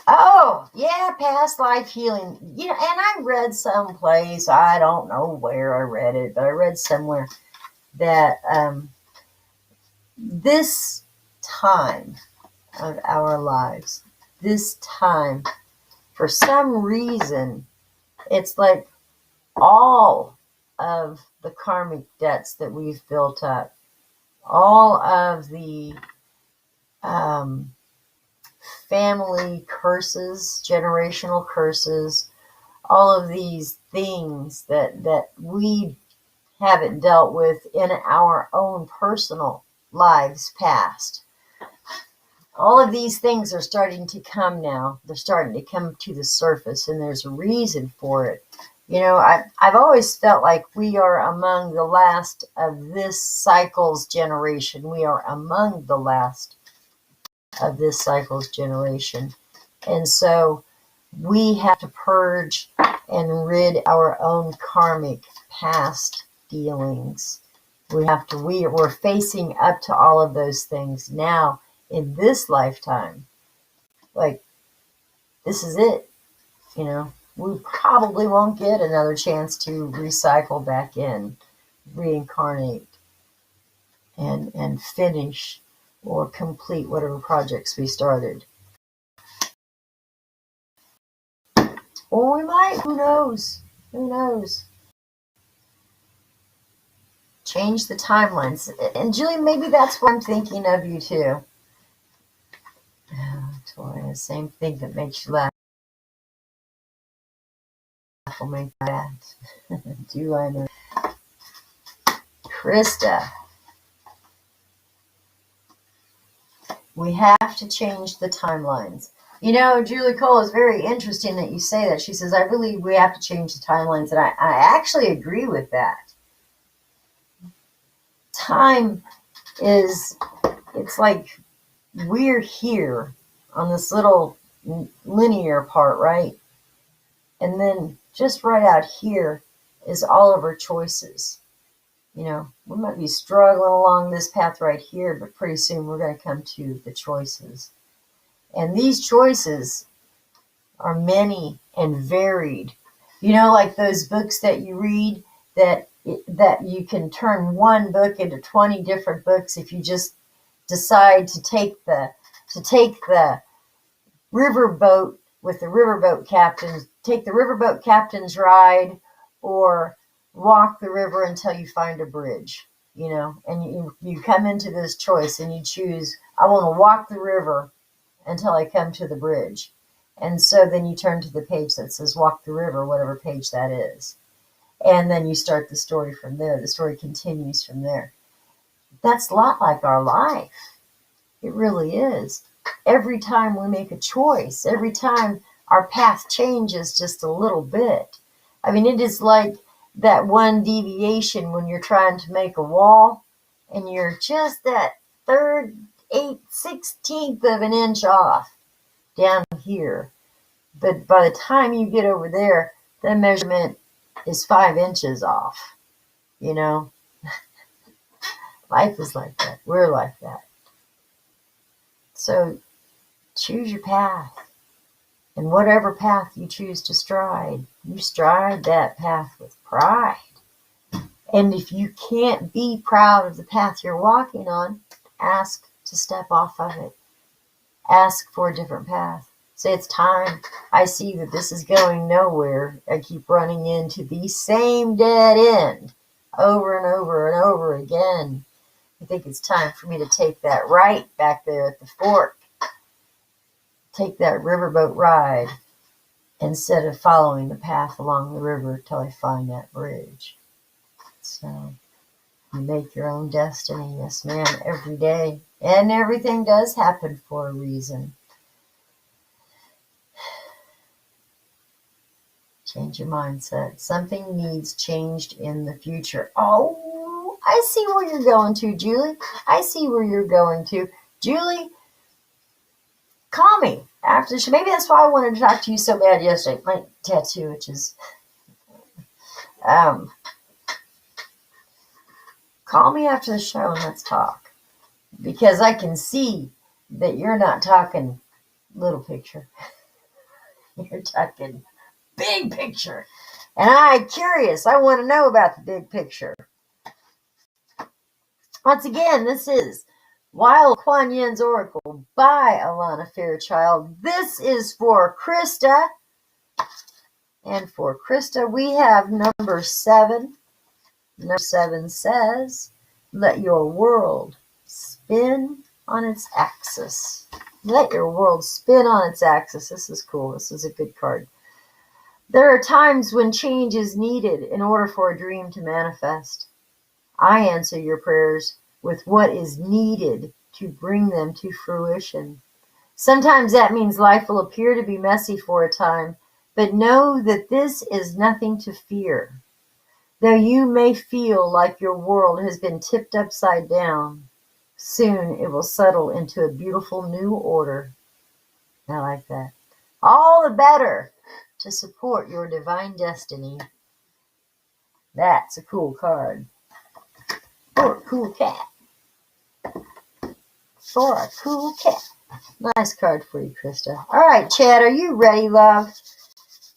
Oh, yeah, past life healing. Yeah, and I read someplace, I don't know where I read it, but I read somewhere that this time of our lives, this time, for some reason, it's like all of the karmic debts that we've built up, all of the family curses, generational curses, all of these things that we haven't dealt with in our own personal lives past. All of these things are starting to come now. They're starting to come to the surface, and there's a reason for it. You know, I've always felt like we are among the last of this cycle's generation. We are among the last of this cycle's generation. And so we have to purge and rid our own karmic past dealings. We're facing up to all of those things now in this lifetime. Like, this is it, you know. We probably won't get another chance to recycle back in, reincarnate, and finish or complete whatever projects we started. Or we might, who knows? Who knows? Change the timelines. And Julie, maybe that's what I'm thinking of you too. Oh, Toya, same thing that makes you laugh will make that. Do I know? Krista, we have to change the timelines. You know, Julie Cole, is very interesting that you say that. She says, I believe we have to change the timelines. And I actually agree with that. Time is, it's like we're here on this little linear part, right? And then just right out here is all of our choices. You know, we might be struggling along this path right here, but pretty soon we're going to come to the choices. And these choices are many and varied. You know, like those books that you read that you can turn one book into 20 different books if you just decide to take the riverboat with the riverboat captain, take the riverboat captain's ride, or walk the river until you find a bridge, you know, and you come into this choice and you choose, I want to walk the river until I come to the bridge. And so then you turn to the page that says walk the river, whatever page that is. And then you start the story from there. The story continues from there. That's a lot like our life. It really is. Every time we make a choice, every time our path changes just a little bit. I mean, it is like that one deviation when you're trying to make a wall and you're just that 16th of an inch off down here. But by the time you get over there, the measurement is 5 inches off. You know, life is like that. We're like that. So choose your path. And whatever path you choose to stride, you stride that path with pride. And if you can't be proud of the path you're walking on, ask to step off of it. Ask for a different path. Say, it's time. I see that this is going nowhere. I keep running into the same dead end over and over and over again. I think it's time for me to take that right back there at the fork. Take that riverboat ride instead of following the path along the river till I find that bridge. So you make your own destiny, yes ma'am, every day. And everything does happen for a reason. Change your mindset. Something needs changed in the future. Oh, I see where you're going to, Julie. I see where you're going to. Julie, call me after the show. Maybe that's why I wanted to talk to you so bad yesterday. My tattoo, which is, call me after the show and let's talk. Because I can see that you're not talking little picture. You're talking big picture. And I'm curious. I want to know about the big picture. Once again, this is Wild Kuan Yin's Oracle by Alana Fairchild. This is for Krista. And for Krista, we have number 7. Number 7 says, let your world spin on its axis. Let your world spin on its axis. This is cool. This is a good card. There are times when change is needed in order for a dream to manifest. I answer your prayers with what is needed to bring them to fruition. Sometimes that means life will appear to be messy for a time, but know that this is nothing to fear. Though you may feel like your world has been tipped upside down, soon it will settle into a beautiful new order. I like that. All the better to support your divine destiny. That's a cool card. For a cool cat. For a cool cat. Nice card for you, Krista. All right, Chad, are you ready, love?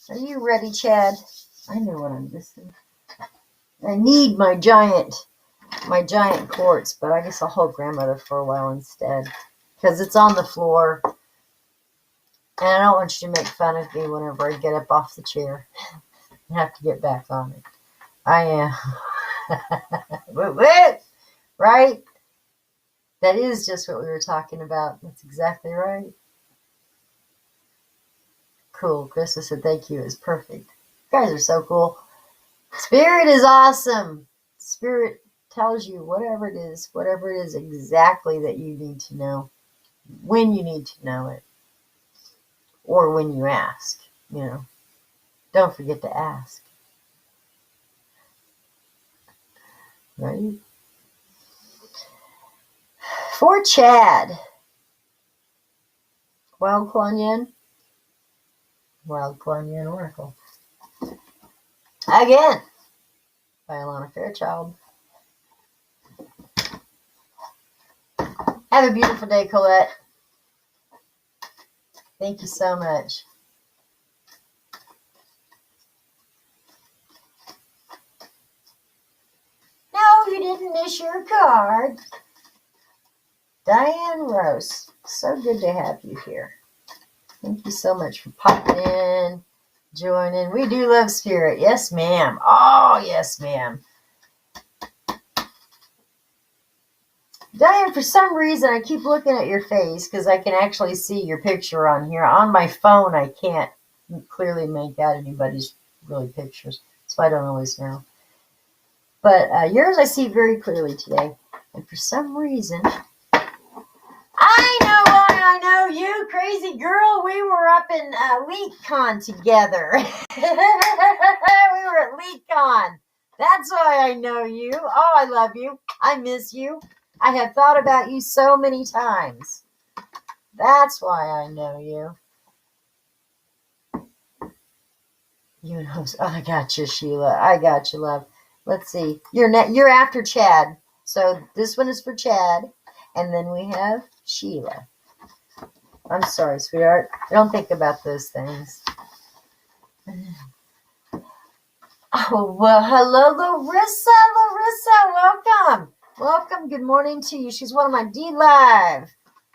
Are you ready, Chad? I know what I'm missing. I need my giant quartz, but I guess I'll hold grandmother for a while instead. Because it's on the floor. And I don't want you to make fun of me whenever I get up off the chair. I have to get back on it. I am. Right? That is just what we were talking about. That's exactly right. Cool. Krista said thank you. It's perfect. You guys are so cool. Spirit is awesome. Spirit tells you whatever it is exactly that you need to know. When you need to know it. Or when you ask. You know. Don't forget to ask. Right? For Chad. Wild Kuan Yin. Wild Kuan Yin Oracle. Again. By Alana Fairchild. Have a beautiful day, Colette. Thank you so much. No, you didn't miss your card. Diane Rose. So good to have you here. Thank you so much for popping in, joining. We do love spirit. Yes, ma'am. Oh, yes, ma'am. Diane, for some reason, I keep looking at your face because I can actually see your picture on here. On my phone, I can't clearly make out anybody's really pictures, so I don't always know. But yours I see very clearly today. And for some reason, I know you, crazy girl. We were up in LeetCon together. We were at LeetCon. That's why I know you. Oh, I love you. I miss you. I have thought about you so many times. That's why I know you. You know, oh, I got you, Sheila. I got you, love. Let's see. You're after Chad. So this one is for Chad. And then we have Sheila. I'm sorry, sweetheart. I don't think about those things. Oh, well, hello, Larissa. Larissa, welcome. Welcome. Good morning to you. She's one of my D-Live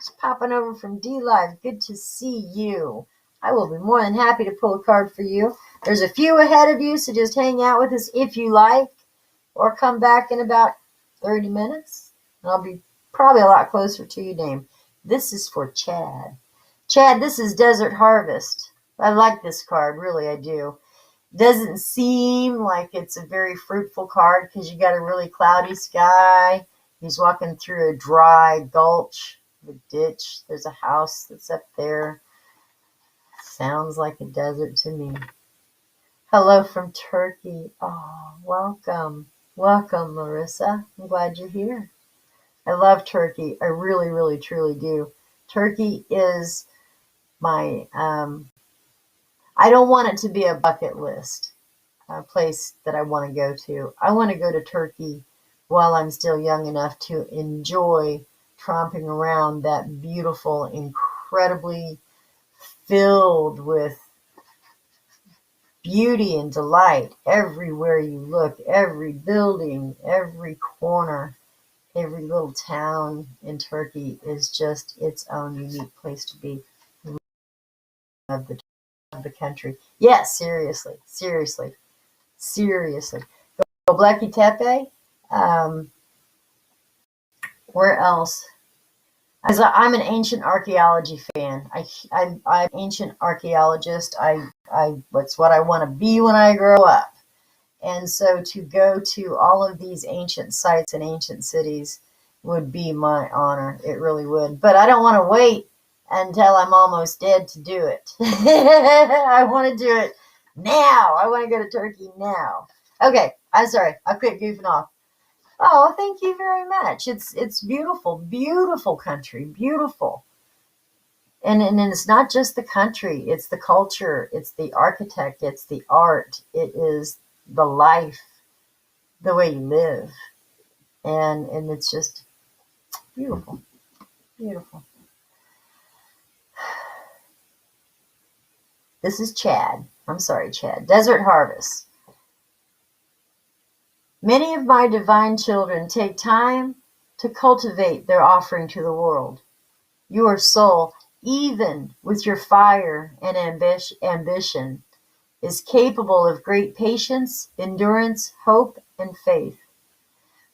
Just popping over from D-Live. Good to see you. I will be more than happy to pull a card for you. There's a few ahead of you, so just hang out with us if you like, or come back in about 30 minutes, and I'll be probably a lot closer to your name. This is for Chad. Chad, this is Desert Harvest. I like this card, really, I do. Doesn't seem like it's a very fruitful card because you got a really cloudy sky. He's walking through a dry gulch, a ditch. There's a house that's up there. Sounds like a desert to me. Hello from Turkey. Oh, welcome. Welcome, Larissa. I'm glad you're here. I love Turkey. I really, really, truly do. Turkey is my, I don't want it to be a bucket list, a place that I want to go to. I want to go to Turkey while I'm still young enough to enjoy tromping around that beautiful, incredibly filled with beauty and delight everywhere you look, every building, every corner, every little town in Turkey is just its own unique place to be. Of the country. Yes, seriously. Göbekli Tepe. Where else? As I'm an ancient archaeology fan. I'm an ancient archaeologist. That's what I want to be when I grow up. And so to go to all of these ancient sites and ancient cities would be my honor. It really would. But I don't want to wait until I'm almost dead to do it. I want to do it now. I want to go to Turkey now. Okay, I'm sorry. I'll quit goofing off. Oh, thank you very much. It's beautiful, beautiful country, beautiful. And it's not just the country, it's the culture, it's the architect, it's the art, it is the life, the way you live. And it's just beautiful, beautiful. This is Chad. I'm sorry, Chad. Desert Harvest. Many of my divine children take time to cultivate their offering to the world. Your soul, even with your fire and ambition, is capable of great patience, endurance, hope, and faith.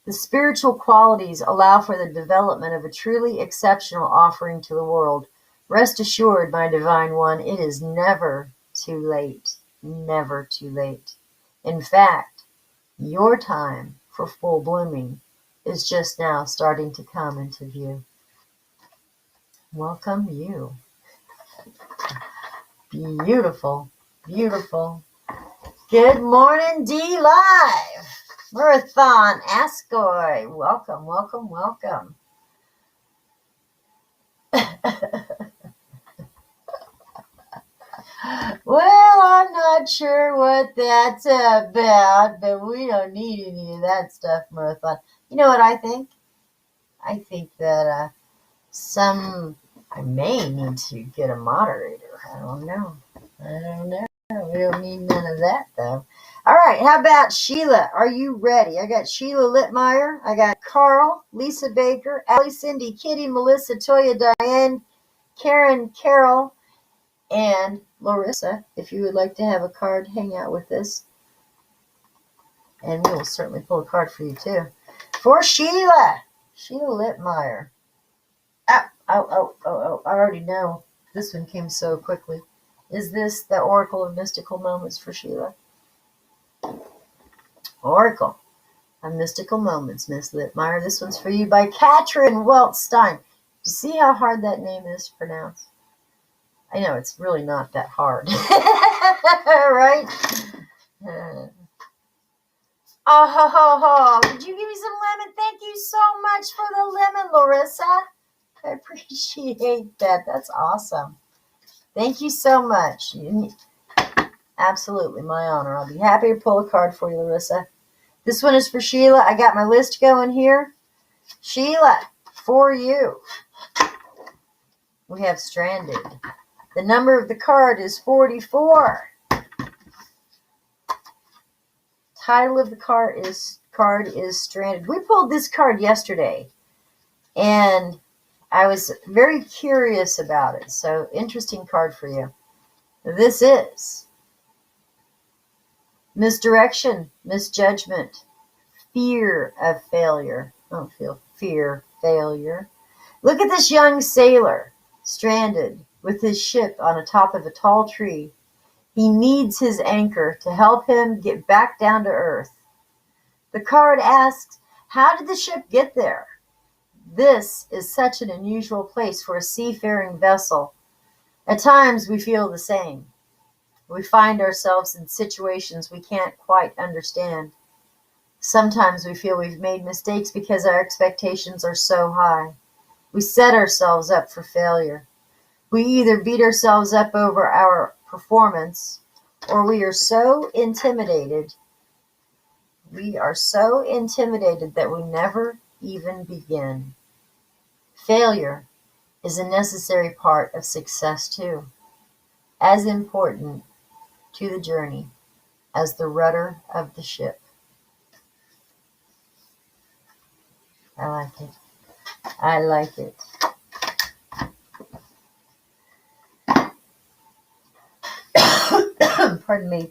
The spiritual qualities allow for the development of a truly exceptional offering to the world. Rest assured, my divine one, it is never too late. Never too late. In fact, your time for full blooming is just now starting to come into view. Welcome you. Beautiful, beautiful. Good morning, D-Live. Marathon Ascoy. Welcome, welcome, welcome. Well, I'm not sure what that's about, but we don't need any of that stuff, Marathon. You know what I think? I think that I may need to get a moderator. I don't know. We don't need none of that, though. All right, how about Sheila? Are you ready? I got Sheila Littmeyer. I got Carl, Lisa Baker, Allie, Cindy, Kitty, Melissa, Toya, Diane, Karen, Carol, and Larissa. If you would like to have a card, hang out with us. And we will certainly pull a card for you, too. For Sheila Littmeyer. Oh, I already know. This one came so quickly. Is this the Oracle of Mystical Moments for Sheila? Oracle of Mystical Moments, Miss Littmeyer. This one's for you by Katrin Weltstein. Do you see how hard that name is to pronounce? I know, it's really not that hard. Right? Oh, ho, ho, ho. Did you give me some lemon? Thank you so much for the lemon, Larissa. I appreciate that. That's awesome. Thank you so much. Absolutely, my honor. I'll be happy to pull a card for you, Larissa. This one is for Sheila. I got my list going here. Sheila, for you. We have Stranded. The number of the card is 44. Title of the card is Stranded. We pulled this card yesterday. And I was very curious about it. So, interesting card for you. This is misdirection, misjudgment, fear of failure. I don't feel fear, failure. Look at this young sailor stranded with his ship on the top of a tall tree. He needs his anchor to help him get back down to earth. The card asks, how did the ship get there? This is such an unusual place for a seafaring vessel. At times we feel the same. We find ourselves in situations we can't quite understand. Sometimes we feel we've made mistakes because our expectations are so high. We set ourselves up for failure. We either beat ourselves up over our performance, or we are so intimidated that we never even begin. Failure is a necessary part of success too, as important to the journey as the rudder of the ship. I like it. I like it. Pardon me.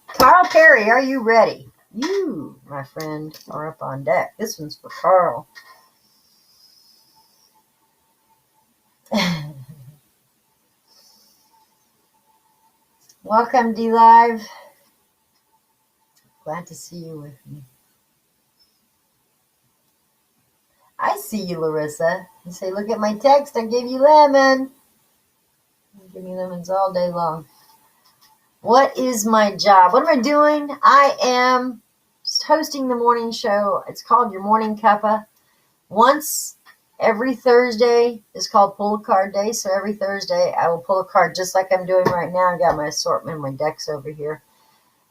Carl Perry, are you ready? You, my friend, are up on deck. This one's for Carl. Welcome, D-Live. Glad to see you with me. I see you, Larissa. You say, look at my text. I gave you lemon. You give me lemons all day long. What is my job? What am I doing? I am just hosting the morning show. It's called Your Morning Cuppa. Once every Thursday is called Pull a Card Day. So every Thursday I will pull a card just like I'm doing right now. I got my assortment, my decks over here.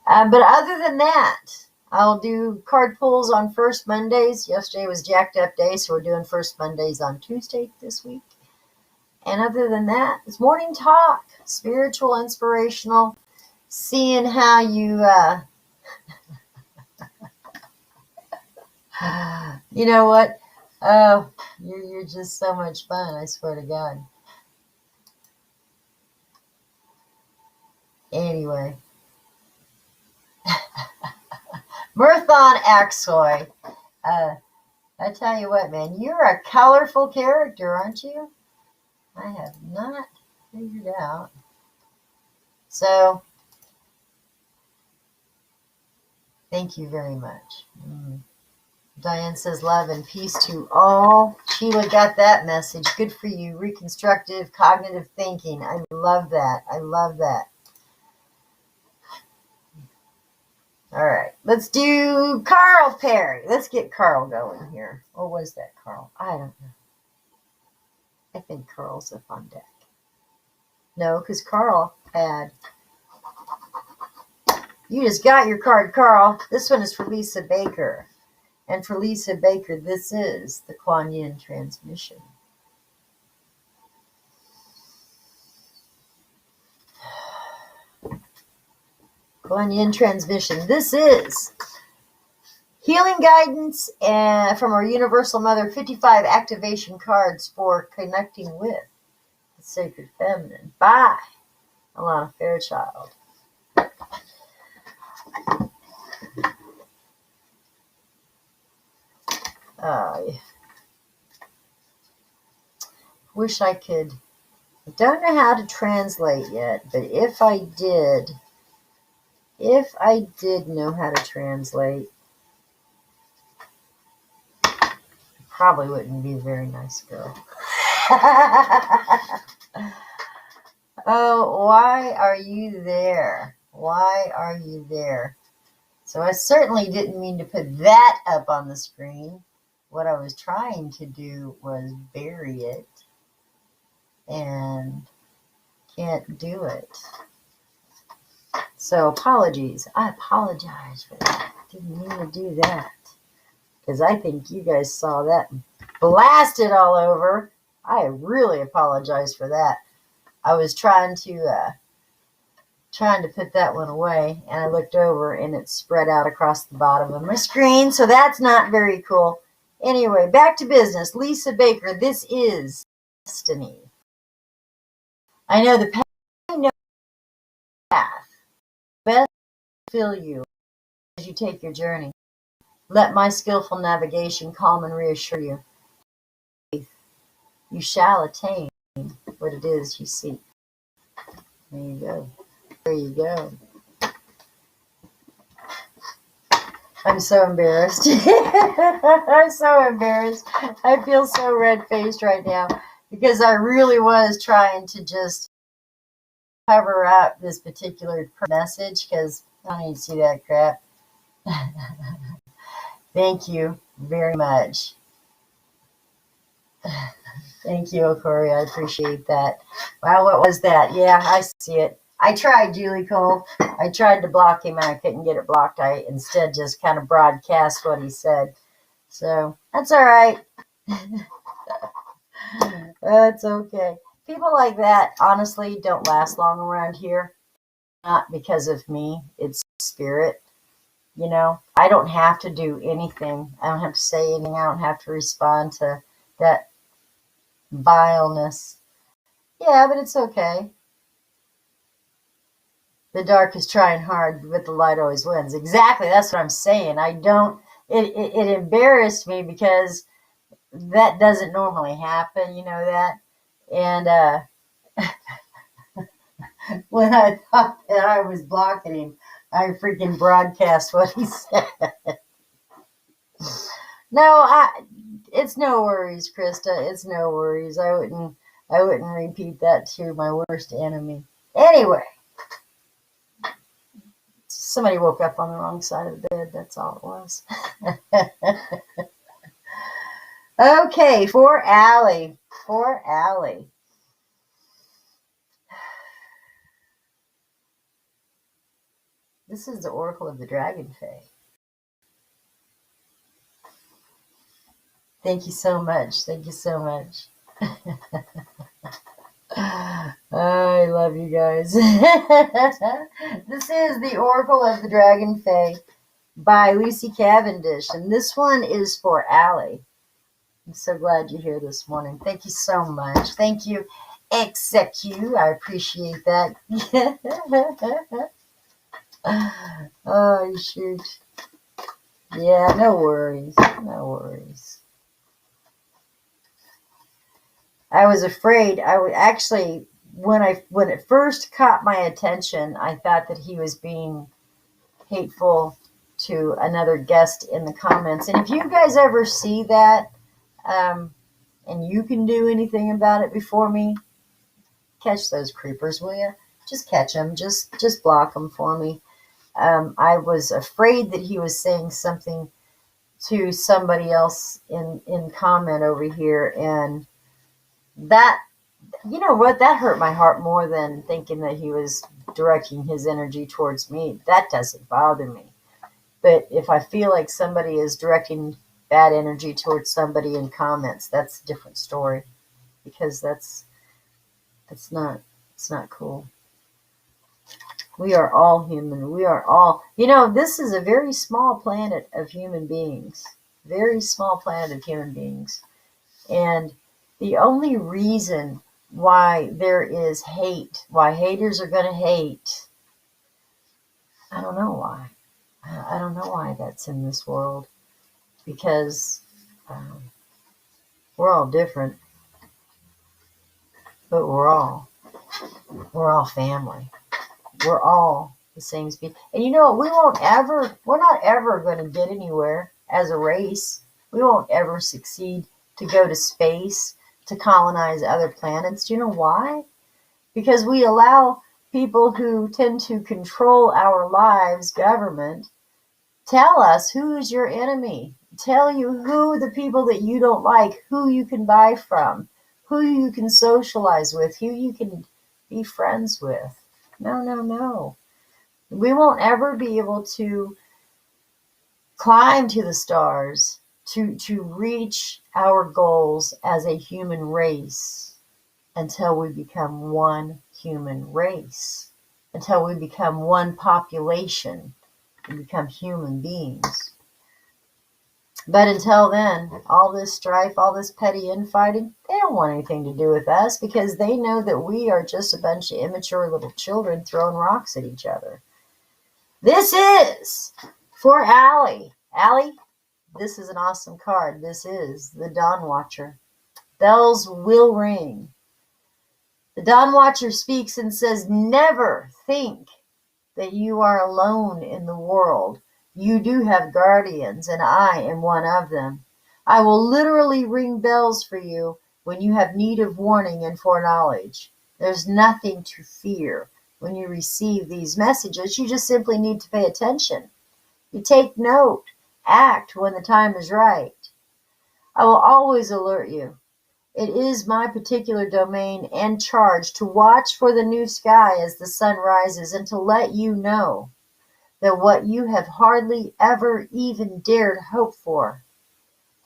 But other than that, I'll do card pulls on first Mondays. Yesterday was Jacked Up Day, so we're doing first Mondays on Tuesday this week. And other than that, it's morning talk, spiritual, inspirational, seeing how you, you know what? Oh, you're just so much fun, I swear to God. Anyway. Murthon Axoy. I tell you what, man, you're a colorful character, aren't you? I have not figured out. So, thank you very much. Diane says love and peace to all. Sheila got that message. Good for you. Reconstructive cognitive thinking. I love that. I love that. All right. Let's do Carl Perry. Let's get Carl going here. Or was that Carl? I don't know. I think Carl's up on deck. No, because Carl had... You just got your card, Carl. This one is for Lisa Baker. And for Lisa Baker, this is the Kuan Yin transmission. Kuan Yin transmission. This is healing guidance from our Universal Mother, 55 activation cards for connecting with the Sacred Feminine by Alana Fairchild. I wish I could. I don't know how to translate yet, but if I did know how to translate, I probably wouldn't be a very nice girl. Oh, why are you there? Why are you there? So I certainly didn't mean to put that up on the screen. What I was trying to do was bury it, and can't do it. So apologies. I apologize for that. Didn't mean to do that. Because I think you guys saw that blasted all over. I really apologize for that. I was trying to put that one away, and I looked over and it spread out across the bottom of my screen, so that's not very cool. Anyway, back to business. Lisa Baker, this is destiny. I know the path. I know the path. Best fill you as you take your journey. Let my skillful navigation calm and reassure you. You shall attain what it is you seek. There you go. There you go. I'm so embarrassed. I'm so embarrassed. I feel so red-faced right now because I really was trying to just cover up this particular message because I don't need to see that crap. Thank you very much. Thank you, Okori. I appreciate that. Wow, what was that? Yeah, I see it. I tried, Julie Cole. I tried to block him and I couldn't get it blocked. I instead just kind of broadcast what he said. So that's all right. That's okay. People like that, honestly, don't last long around here. Not because of me. It's spirit. You know, I don't have to do anything. I don't have to say anything. I don't have to respond to that vileness. Yeah, but it's okay. The dark is trying hard, but the light always wins. Exactly. That's what I'm saying. I don't, it embarrassed me because that doesn't normally happen. You know that? And when I thought that I was blocking him, I freaking broadcast what he said. No, it's no worries, Krista. It's no worries. I wouldn't repeat that to my worst enemy. Anyway, somebody woke up on the wrong side of the bed. That's all it was. Okay, for Allie. For Allie. This is the Oracle of the Dragon Fae. Thank you so much. Thank you so much. I love you guys. This is the Oracle of the Dragon Fae by Lucy Cavendish, and this one is for Allie. I'm so glad you're here this morning. Thank you so much. Thank you, XQ. I appreciate that. Oh, shoot. Yeah, no worries. No worries. I was afraid. I would actually, when it first caught my attention, I thought that he was being hateful to another guest in the comments. And if you guys ever see that, and you can do anything about it before me, catch those creepers, will you? Just catch them. Just block them for me. I was afraid that he was saying something to somebody else in comment over here, and that, you know what, that hurt my heart more than thinking that he was directing his energy towards me. That doesn't bother me. But if I feel like somebody is directing bad energy towards somebody in comments, that's a different story, because it's not cool. We are all human. We are all, this is a very small planet of human beings. Very small planet of human beings. And the only reason why there is hate, why haters are going to hate, I don't know why. I don't know why that's in this world. Because we're all different. But we're all family. We're all the same species. And you know what? We're not ever going to get anywhere as a race. We won't ever succeed to go to space, to colonize other planets. Do you know why? Because we allow people who tend to control our lives, government, tell us who's your enemy. Tell you who the people that you don't like, who you can buy from, who you can socialize with, who you can be friends with. No. We won't ever be able to climb to the stars, to reach our goals as a human race until we become one human race, until we become one population, we become human beings. But until then, all this strife, all this petty infighting, they don't want anything to do with us because they know that we are just a bunch of immature little children throwing rocks at each other. This is for Allie. Allie, this is an awesome card. This is the Dawn Watcher. Bells will ring. The Dawn Watcher speaks and says, never think that you are alone in the world. You do have guardians, and I am one of them. I will literally ring bells for you when you have need of warning and foreknowledge. There's nothing to fear when you receive these messages. You just simply need to pay attention. You take note, act when the time is right. I will always alert you. It is my particular domain and charge to watch for the new sky as the sun rises and to let you know that what you have hardly ever even dared hope for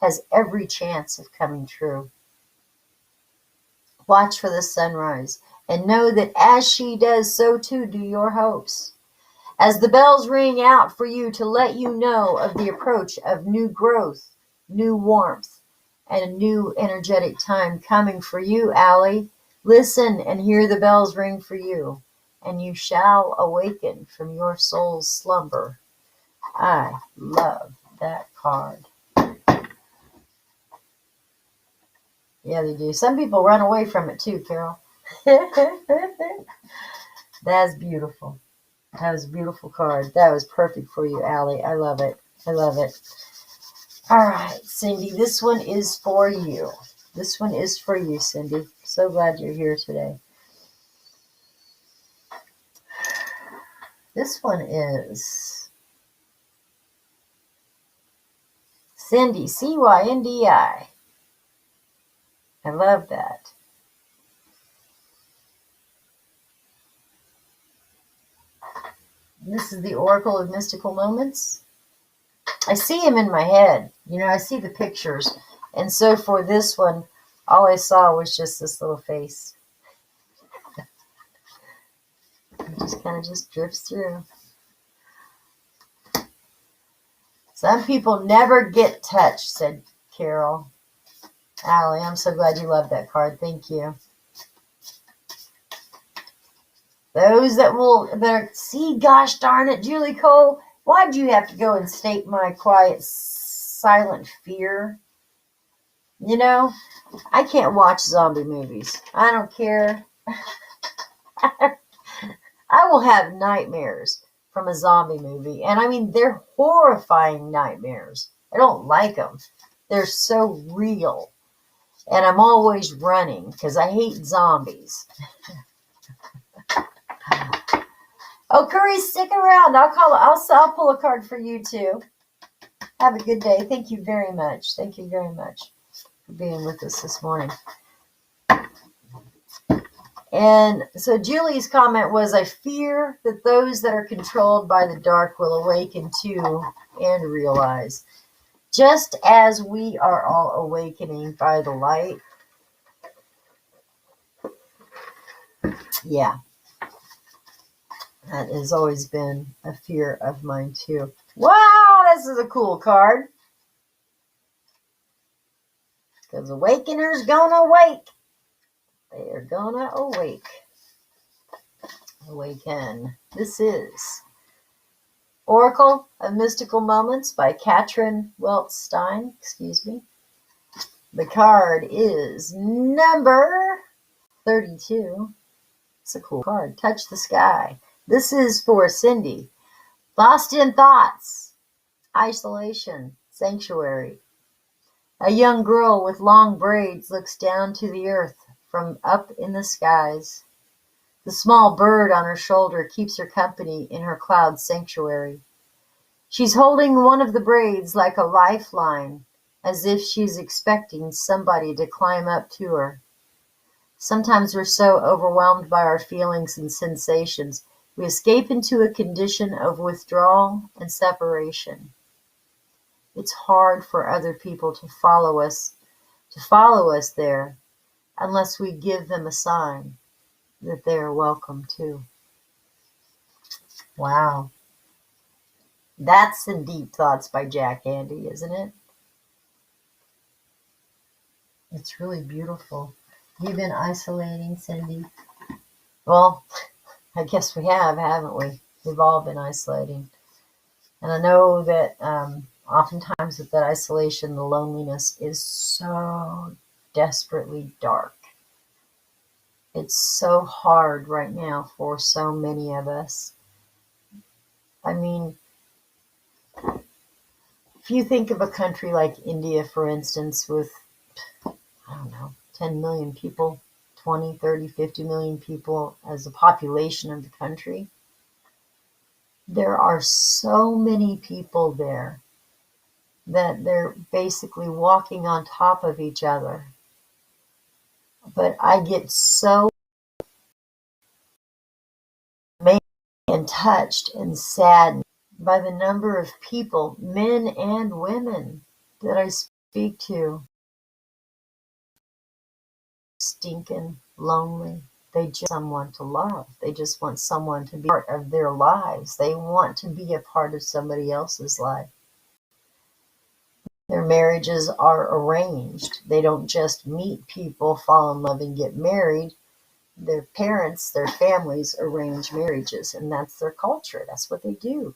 has every chance of coming true. Watch for the sunrise and know that as she does, so too do your hopes. As the bells ring out for you to let you know of the approach of new growth, new warmth, and a new energetic time coming for you, Allie. Listen and hear the bells ring for you, and you shall awaken from your soul's slumber. I love that card. Yeah, they do. Some people run away from it too, Carol. That's beautiful. That was a beautiful card. That was perfect for you, Allie. I love it. I love it. All right, Cindy, this one is for you. This one is for you, Cindy. So glad you're here today. This one is Cindy, C-Y-N-D-I. I love that. This is the Oracle of Mystical Moments. I see him in my head. You know, I see the pictures. And so for this one, all I saw was just this little face. It just kind of just drifts through. Some people never get touched, said Carol. Allie, I'm so glad you love that card. Thank you. Those see, gosh darn it, Julie Cole, why'd you have to go and state my quiet, silent fear? You know, I can't watch zombie movies. I don't care. I will have nightmares from a zombie movie. And I mean, they're horrifying nightmares. I don't like them. They're so real. And I'm always running because I hate zombies. Oh, Curry, stick around. I'll pull a card for you too. Have a good day. Thank you very much. Thank you very much for being with us this morning. And so Julie's comment was, I fear that those that are controlled by the dark will awaken too and realize. Just as we are all awakening by the light. Yeah. That has always been a fear of mine too. Wow, this is a cool card. Because Awakener's gonna awake. They are gonna awake. Awaken. This is Oracle of Mystical Moments by Katrin Weltstein. Excuse me. The card is number 32. It's a cool card. Touch the Sky. This is for Cindy. Lost in Thoughts. Isolation. Sanctuary. A young girl with long braids looks down to the earth from up in the skies. The small bird on her shoulder keeps her company in her cloud sanctuary. She's holding one of the braids like a lifeline, as if she's expecting somebody to climb up to her. Sometimes we're so overwhelmed by our feelings and sensations, we escape into a condition of withdrawal and separation. It's hard for other people to follow us there, unless we give them a sign that they are welcome too. Wow. That's some deep thoughts by Jack Andy, isn't it? It's really beautiful. You've been isolating, Cindy? Well, I guess we have, haven't we? We've all been isolating. And I know that oftentimes with that isolation, the loneliness is so desperately dark. It's so hard right now for so many of us. I mean, if you think of a country like India, for instance, with, I don't know, 10 million people, 20, 30, 50 million people as a population of the country, there are so many people there that they're basically walking on top of each other. But I get so amazed and touched and saddened by the number of people, men and women, that I speak to, stinking lonely. They just want someone to love. They just want someone to be part of their lives. They want to be a part of somebody else's life. Their marriages are arranged. They don't just meet people, fall in love, and get married. Their parents, their families arrange marriages, and that's their culture. That's what they do.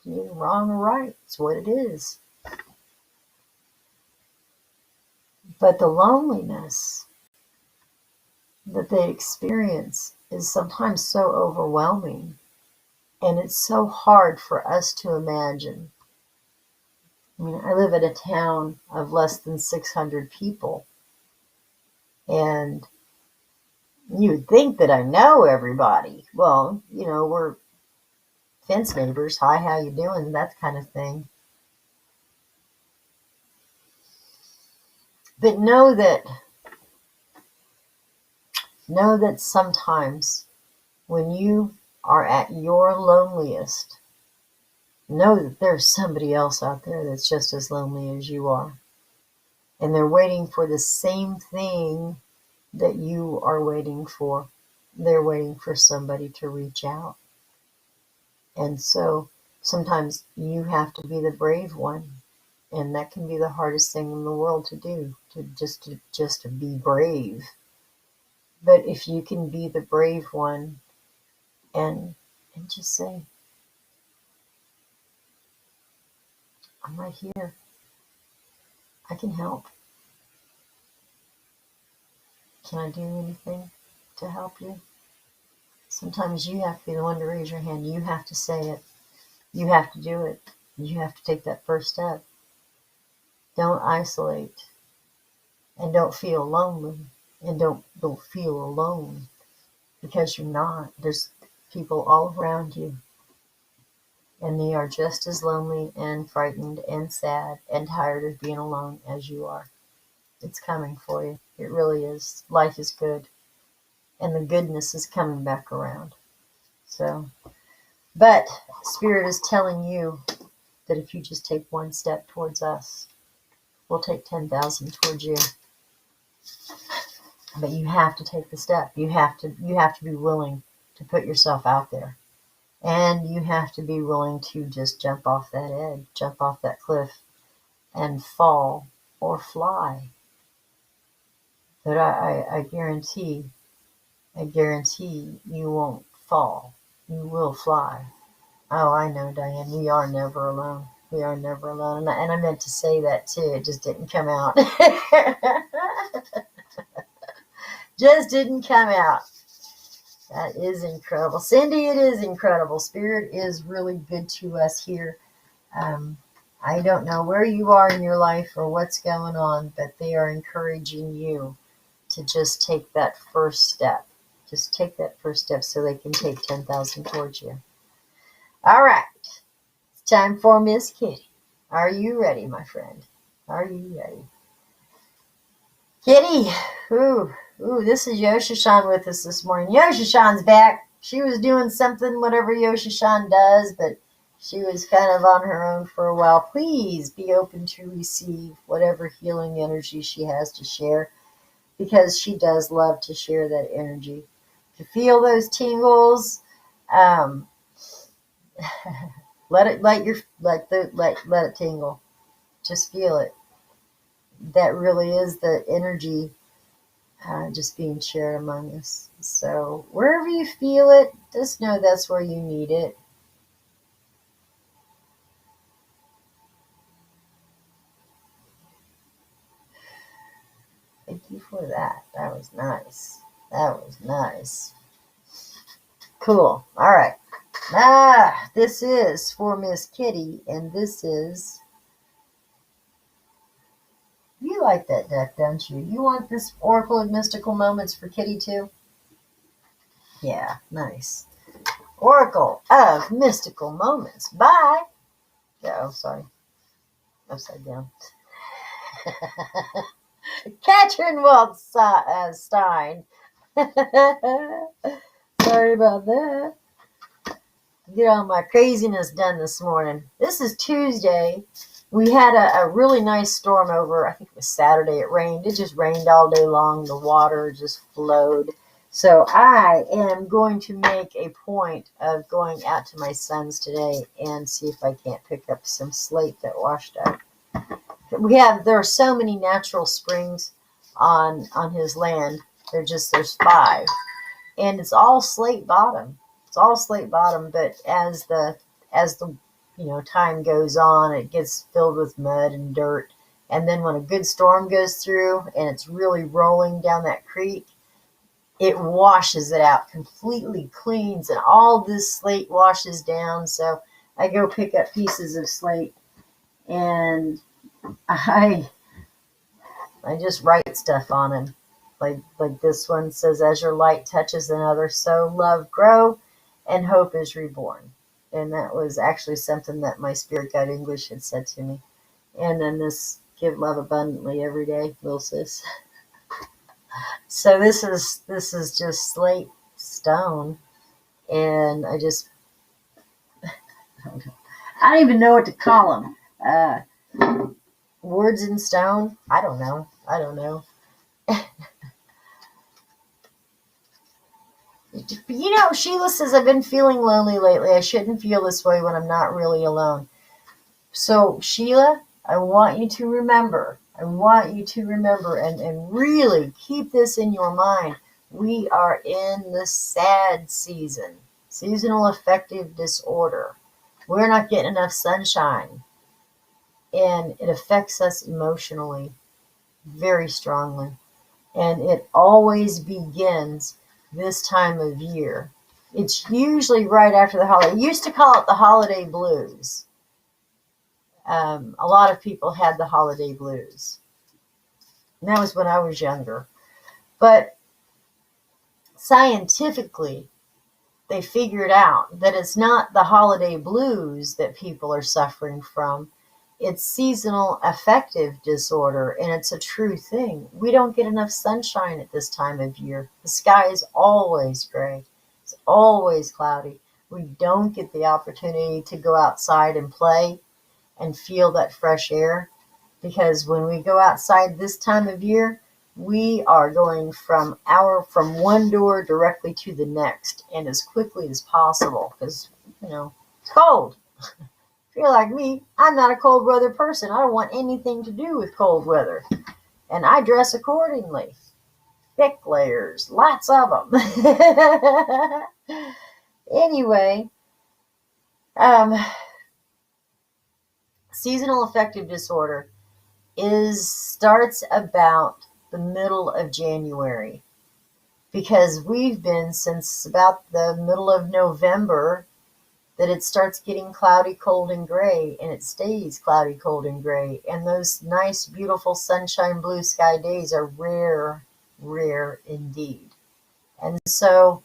You're wrong or right. It's what it is. But the loneliness that they experience is sometimes so overwhelming, and it's so hard for us to imagine. I mean, I live in a town of less than 600 people, and you would think that I know everybody. Well, we're fence neighbors. Hi, how you doing? That kind of thing. But know that sometimes when you are at your loneliest, know that there's somebody else out there that's just as lonely as you are. And they're waiting for the same thing that you are waiting for. They're waiting for somebody to reach out. And so sometimes you have to be the brave one. And that can be the hardest thing in the world to do, to be brave. But if you can be the brave one and just say, I'm right here. I can help. Can I do anything to help you? Sometimes you have to be the one to raise your hand. You have to say it. You have to do it. You have to take that first step. Don't isolate. And don't feel lonely. And don't feel alone. Because you're not. There's people all around you. And they are just as lonely and frightened and sad and tired of being alone as you are. It's coming for you. It really is. Life is good. And the goodness is coming back around. So, but Spirit is telling you that if you just take one step towards us, we'll take 10,000 towards you. But you have to take the step. You have to be willing to put yourself out there. And you have to be willing to just jump off that edge, jump off that cliff, and fall or fly. But I guarantee you won't fall. You will fly. Oh, I know, Diane. We are never alone. We are never alone. And I meant to say that too. It just didn't come out. Just didn't come out. That is incredible. Cindy, it is incredible. Spirit is really good to us here. I don't know where you are in your life or what's going on, but they are encouraging you to just take that first step. Just take that first step so they can take 10,000 towards you. All right. It's time for Miss Kitty. Are you ready, my friend? Are you ready? Kitty, ooh, this is Yoshishan with us this morning. Yoshishan's back. She was doing something, whatever Yoshishan does, but she was kind of on her own for a while. Please be open to receive whatever healing energy she has to share, because she does love to share that energy. To feel those tingles, let it tingle. Just feel it. that really is the energy just being shared among us. So wherever you feel it, just know that's where you need it. Thank you for that. That was nice. That was nice. Cool. All right. This is for Miss Kitty, and this is. You like that deck, don't you? You want this Oracle of Mystical Moments for Kitty too? Yeah, nice. Oracle of Mystical Moments. Bye. Yeah, oh, sorry. Upside down. Catherine Waldstein. Sorry about that. Get all my craziness done this morning. This is Tuesday. We had a really nice storm over. I think it was Saturday. It rained. It just rained all day long. The water just flowed. So I am going to make a point of going out to my son's today and see if I can't pick up some slate that washed out. There are so many natural springs on his land. There's 5, and it's all slate bottom. It's all slate bottom, but as the time goes on, it gets filled with mud and dirt. And then when a good storm goes through and it's really rolling down that creek, it washes it out, completely cleans, and all this slate washes down. So I go pick up pieces of slate, and I just write stuff on them. Like this one says, as your light touches another, so love grow and hope is reborn. And that was actually something that my spirit guide English had said to me. And then this, give love abundantly every day, little sis. So this is just slate stone, and I don't even know what to call them. Words in stone. I don't know. Sheila says, I've been feeling lonely lately. I shouldn't feel this way when I'm not really alone. So, Sheila, I want you to remember and really keep this in your mind. We are in the sad season, seasonal affective disorder. We're not getting enough sunshine, and it affects us emotionally very strongly. And it always begins this time of year. It's usually right after the holiday. I used to call it the holiday blues. A lot of people had the holiday blues. And that was when I was younger. But scientifically, they figured out that it's not the holiday blues that people are suffering from. It's seasonal affective disorder, and it's a true thing. We don't get enough sunshine at this time of year. The sky is always gray. It's always cloudy. We don't get the opportunity to go outside and play and feel that fresh air, because when we go outside this time of year, we are going from one door directly to the next, and as quickly as possible, because it's cold. If you're like me, I'm not a cold weather person. I don't want anything to do with cold weather, and I dress accordingly. Thick layers, lots of them. Anyway, seasonal affective disorder starts about the middle of January, because we've been since about the middle of November that it starts getting cloudy, cold, and gray, and it stays cloudy, cold, and gray. And those nice, beautiful sunshine, blue sky days are rare, rare indeed. And so,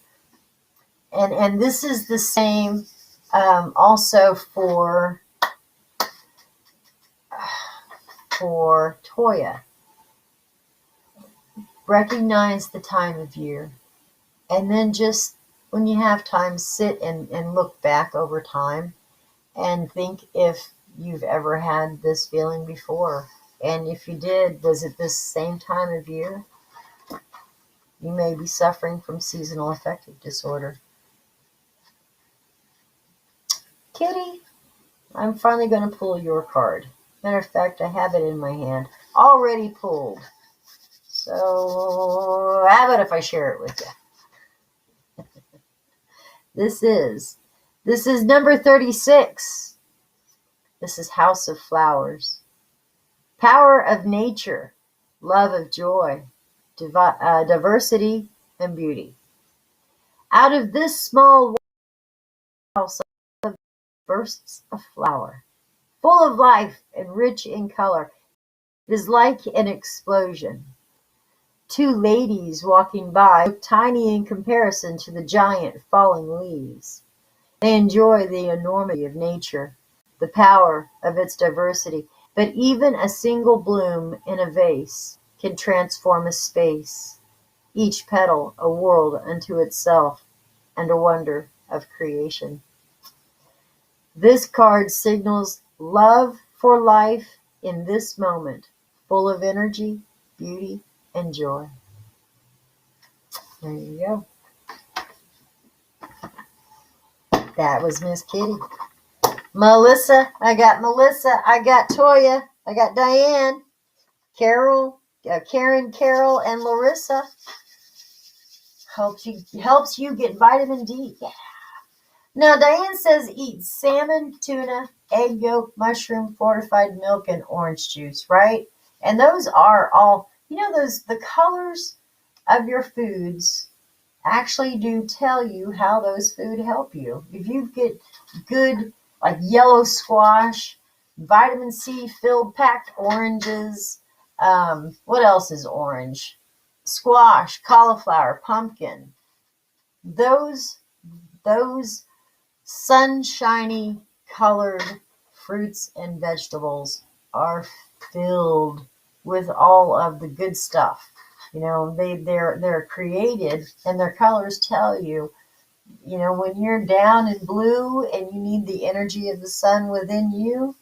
and this is the same also for Toya. Recognize the time of year, and then just when you have time, sit and look back over time and think if you've ever had this feeling before. And if you did, was it this same time of year? You may be suffering from seasonal affective disorder. Kitty, I'm finally going to pull your card. Matter of fact, I have it in my hand. already pulled. So how about if I share it with you? This is number 36. This is House of Flowers. Power of nature, love of joy, diversity and beauty. Out of this small house bursts a flower, full of life and rich in color. It is like an explosion. Two ladies walking by look tiny in comparison to the giant falling leaves. They enjoy the enormity of nature, the power of its diversity, but even a single bloom in a vase can transform a space, each petal a world unto itself and a wonder of creation. This card signals love for life in this moment, full of energy, beauty, and joy. There you go. That was Miss Kitty. Melissa, I got Toya, I got Diane, Carol, Karen, Carol, and Larissa. Helps you get vitamin D. Yeah. Now Diane says eat salmon, tuna, egg yolk, mushroom, fortified milk, and orange juice, right? And those are all, the colors of your foods actually do tell you how those food help you. If you get good, like yellow squash, vitamin C filled packed oranges, what else is orange? Squash, cauliflower, pumpkin. Those sunshiny colored fruits and vegetables are filled with all of the good stuff. They're created, and their colors tell you, when you're down in blue and you need the energy of the sun within you,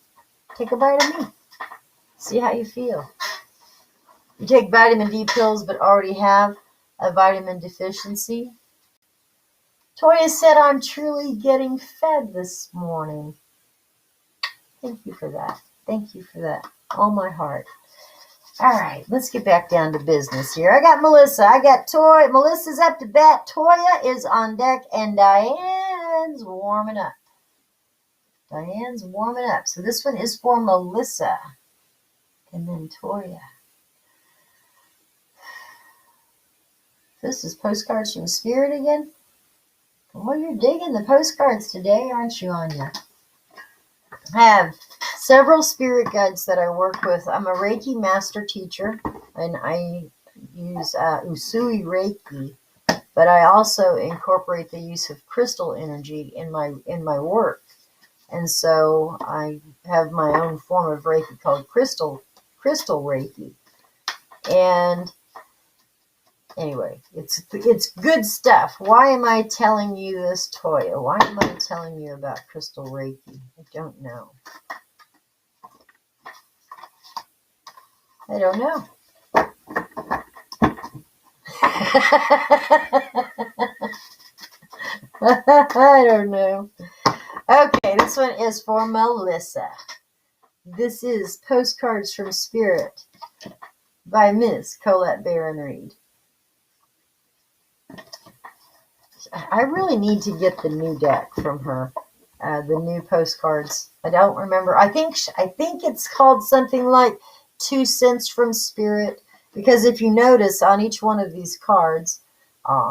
take a vitamin D. See how you feel. You take vitamin D pills but already have a vitamin deficiency. Toya said, I'm truly getting fed this morning. Thank you for that. Thank you for that. All my heart. All right, let's get back down to business here. I got Melissa. I got Toya. Melissa's up to bat. Toya is on deck, and Diane's warming up. So this one is for Melissa. And then Toya. This is Postcards from Spirit again. Well, you're digging the postcards today, aren't you, Anya? I have several spirit guides that I work with. I'm a Reiki master teacher, and I use Usui Reiki, but I also incorporate the use of crystal energy in my work. And so I have my own form of Reiki called crystal Reiki. And anyway, it's good stuff. Why am I telling you this, Toya? Why am I telling you about crystal Reiki? I don't know. I don't know. I don't know. Okay, this one is for Melissa. This is Postcards from Spirit by Miss Colette Baron Reed. I really need to get the new deck from her, the new postcards. I don't remember. I think it's called something like 2 cents from Spirit, because if you notice on each one of these cards,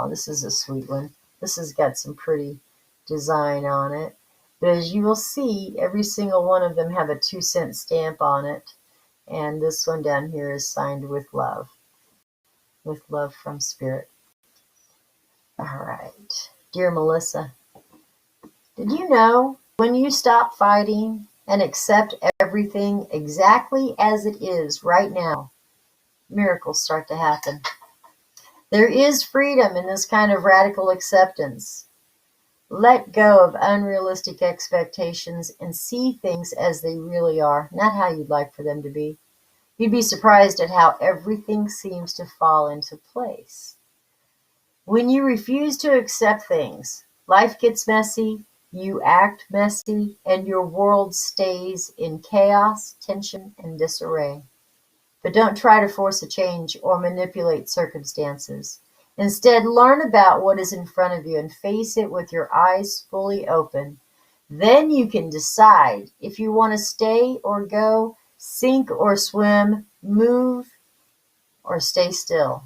this is a sweet one. This has got some pretty design on it. But as you will see, every single one of them have a 2 cent stamp on it. And this one down here is signed with love from Spirit. All right. Dear Melissa, did you know when you stop fighting and accept everything exactly as it is right now, miracles start to happen? There is freedom in this kind of radical acceptance. Let go of unrealistic expectations and see things as they really are, not how you'd like for them to be. You'd be surprised at how everything seems to fall into place. When you refuse to accept things, life gets messy, you act messy, and your world stays in chaos, tension, and disarray. But don't try to force a change or manipulate circumstances. Instead, learn about what is in front of you and face it with your eyes fully open. Then you can decide if you want to stay or go, sink or swim, move or stay still.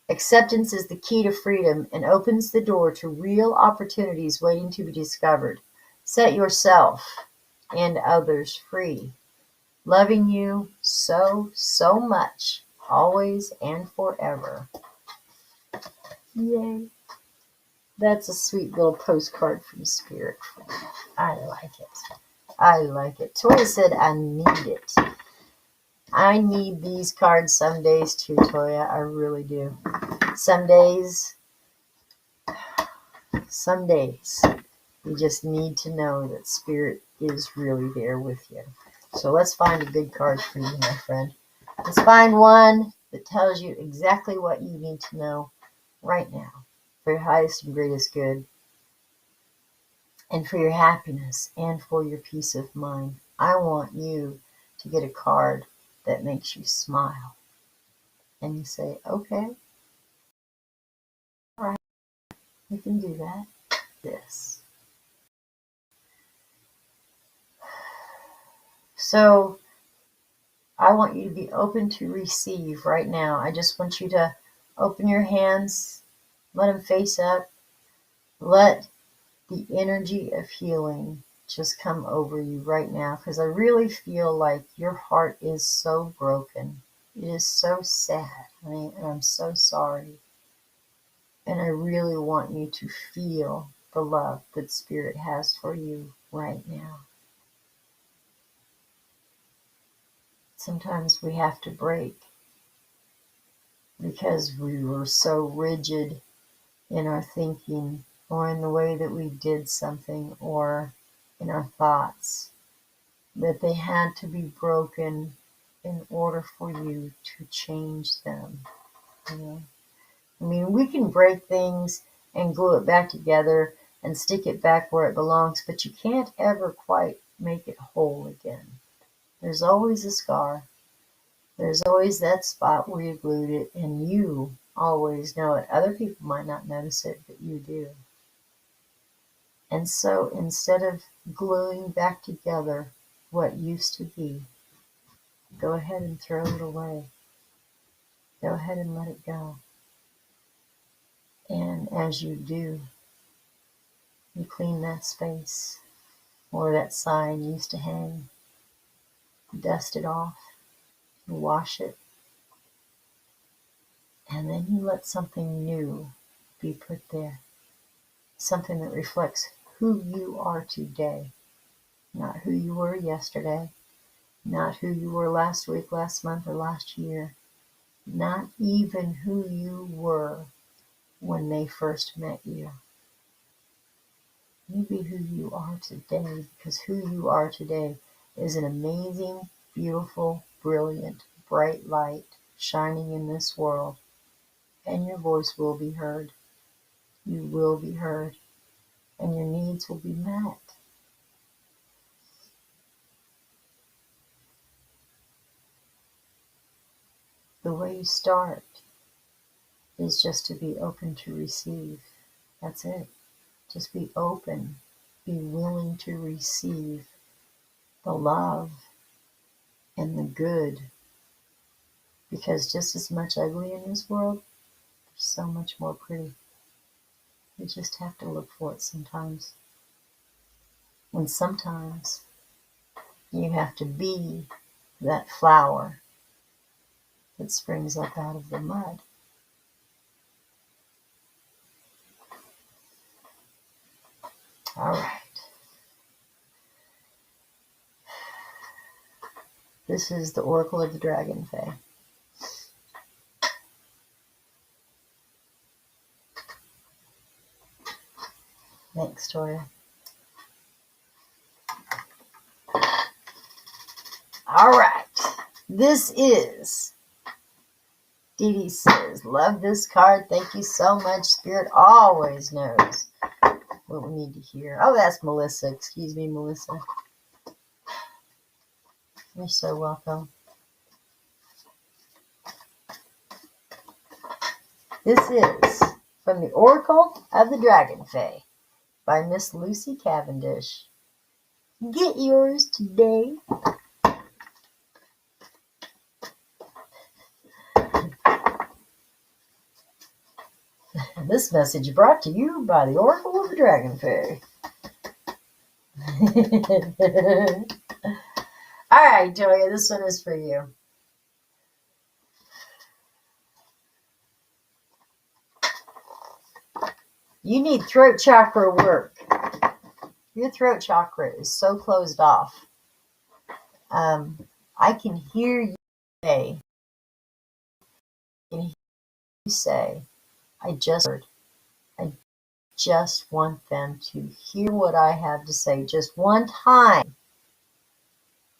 Acceptance is the key to freedom and opens the door to real opportunities waiting to be discovered. Set yourself and others free. Loving you so, so much, always and forever. Yay. That's a sweet little postcard from Spirit. I like it. I like it. Toya said, I need it. I need these cards some days too, Toya. I really do. Some days, you just need to know that Spirit is really there with you. So let's find a good card for you, my friend. Let's find one that tells you exactly what you need to know right now for your highest and greatest good and for your happiness and for your peace of mind. I want you to get a card that makes you smile. And you say, okay, all right, we can do that. This. So I want you to be open to receive right now. I just want you to open your hands, let them face up, let the energy of healing just come over you right now, because I really feel like your heart is so broken. It is so sad, and I'm so sorry. And I really want you to feel the love that Spirit has for you right now. Sometimes we have to break because we were so rigid in our thinking or in the way that we did something or in our thoughts, that they had to be broken in order for you to change them. You know? I mean, we can break things and glue it back together and stick it back where it belongs, but you can't ever quite make it whole again. There's always a scar. There's always that spot where you glued it, and you always know it. Other people might not notice it, but you do. And so instead of gluing back together what used to be, go ahead and throw it away. Go ahead and let it go. And as you do, you clean that space where that sign used to hang. Dust it off. You wash it. And then you let something new be put there. Something that reflects who you are today. Not who you were yesterday. Not who you were last week, last month, or last year. Not even who you were when they first met you. You be who you are today, because who you are today is an amazing, beautiful, brilliant, bright light shining in this world. And your voice will be heard. You will be heard. And your needs will be met. The way you start is just to be open to receive. That's it. Just be open. Be willing to receive the love and the good. Because just as much ugly in this world, there's so much more pretty. You just have to look for it sometimes. And sometimes you have to be that flower that springs up out of the mud. All right. This is the Oracle of the Dragon Fae. Thanks, Toya. All right. This is Dee Dee says, love this card. Thank you so much. Spirit always knows what we need to hear. Oh, that's Melissa. Excuse me, Melissa. You're so welcome. This is from the Oracle of the Dragon Fae by Miss Lucy Cavendish. Get yours today. This message brought to you by the Oracle of the Dragon Fae. All right, Joya, this one is for you. You need throat chakra work. Your throat chakra is so closed off. I can hear you say, I just want them to hear what I have to say just one time.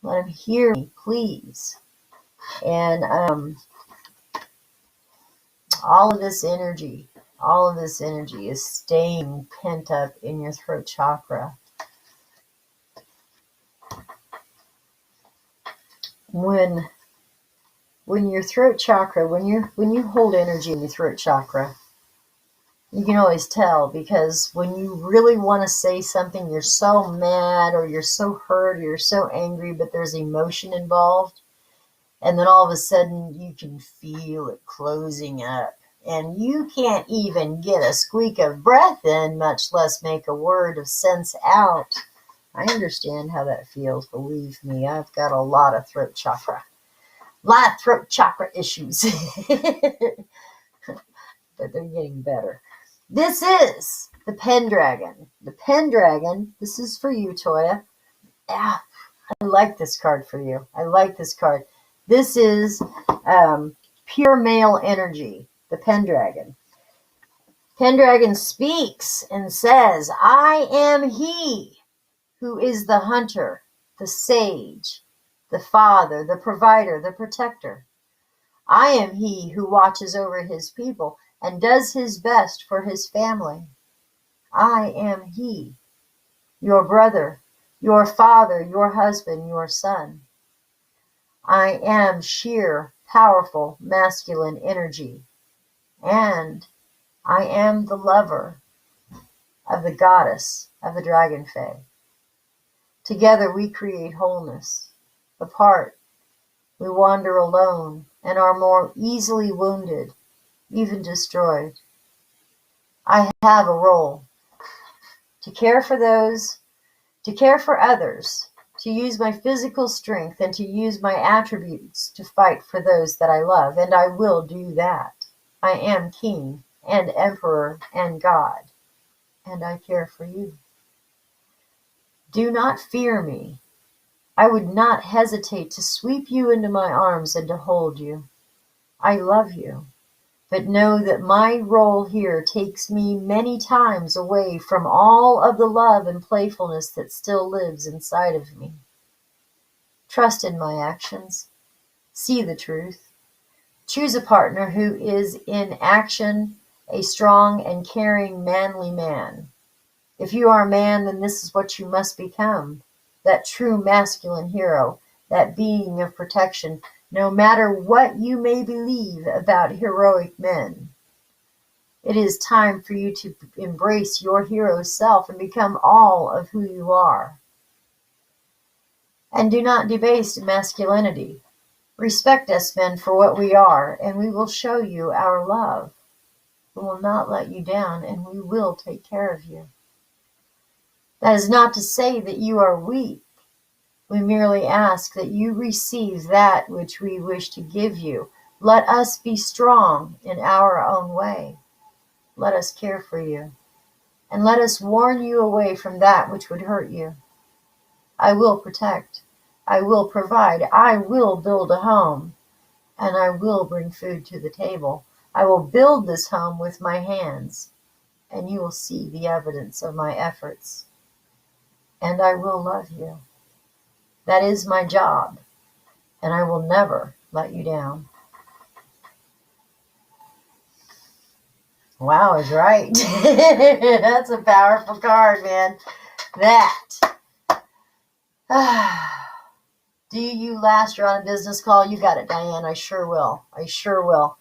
Let them hear me, please. And all of this energy is staying pent up in your throat chakra. When your throat chakra, when you hold energy in your throat chakra, you can always tell, because when you really want to say something, you're so mad or you're so hurt or you're so angry, but there's emotion involved. And then all of a sudden you can feel it closing up. And you can't even get a squeak of breath in, much less make a word of sense out. I understand how that feels. Believe me, I've got a lot of throat chakra issues. But they're getting better. This is the Pendragon. The Pendragon, this is for you, Toya. I like this card for you. I like this card. This is pure male energy, the Pendragon. Pendragon speaks and says, I am he who is the hunter, the sage, the father, the provider, the protector. I am he who watches over his people and does his best for his family. I am he, your brother, your father, your husband, your son. I am sheer, powerful, masculine energy. And I am the lover of the goddess of the Dragon Fae. Together we create wholeness. Apart, we wander alone and are more easily wounded, even destroyed. I have a role to care for those, to care for others, to use my physical strength and to use my attributes to fight for those that I love, and I will do that. I am king and emperor and God, and I care for you. Do not fear me. I would not hesitate to sweep you into my arms and to hold you. I love you. But know that my role here takes me many times away from all of the love and playfulness that still lives inside of me. Trust in my actions. See the truth. Choose a partner who is in action, a strong and caring, manly man. If you are a man, then this is what you must become. That true masculine hero, that being of protection, no matter what you may believe about heroic men. It is time for you to embrace your hero self and become all of who you are. And do not debase masculinity. Respect us men for what we are, and we will show you our love. We will not let you down, and we will take care of you. That is not to say that you are weak. We merely ask that you receive that which we wish to give you. Let us be strong in our own way. Let us care for you. And let us warn you away from that which would hurt you. I will protect. I will provide. I will build a home. And I will bring food to the table. I will build this home with my hands. And you will see the evidence of my efforts. And I will love you. That is my job, and I will never let you down. Wow is right. That's a powerful card, man. That. Do you last? You're on a business call? You got it, Diane. I sure will. I sure will.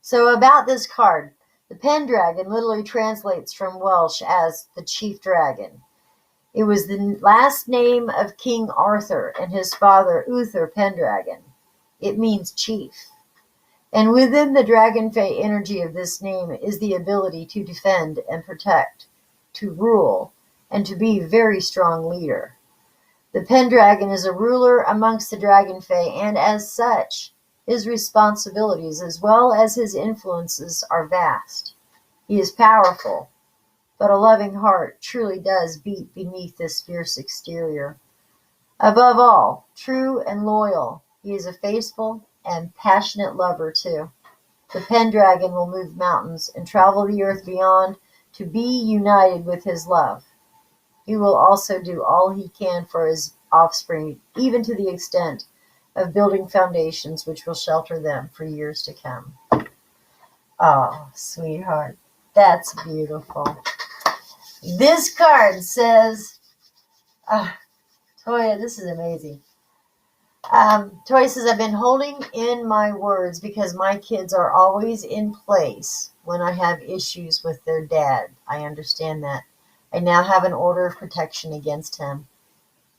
So about this card, the Pendragon literally translates from Welsh as the chief dragon. It was the last name of King Arthur and his father Uther Pendragon. It means chief. And within the Dragon Fae energy of this name is the ability to defend and protect, to rule, and to be a very strong leader. The Pendragon is a ruler amongst the Dragon Fae, and as such, his responsibilities as well as his influences are vast. He is powerful, but a loving heart truly does beat beneath this fierce exterior. Above all, true and loyal, he is a faithful and passionate lover too. The Pendragon will move mountains and travel the earth beyond to be united with his love. He will also do all he can for his offspring, even to the extent of building foundations which will shelter them for years to come. Oh, sweetheart, that's beautiful. This card says, Toya, this is amazing. Toya says, I've been holding in my words because my kids are always in place when I have issues with their dad. I understand that. I now have an order of protection against him.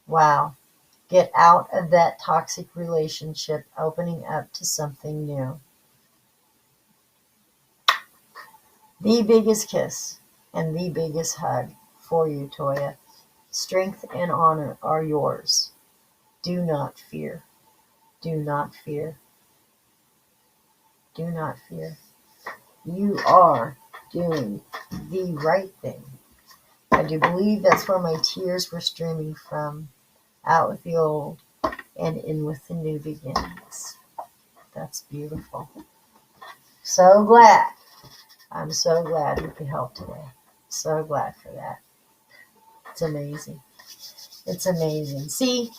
Wow. Get out of that toxic relationship, opening up to something new. The biggest kiss and the biggest hug for you, Toya. Strength and honor are yours. Do not fear. Do not fear. Do not fear. You are doing the right thing. I do believe that's where my tears were streaming from. Out with the old and in with the new beginnings. That's beautiful. So glad. I'm so glad we could help today. So glad for that. It's amazing. It's amazing. See,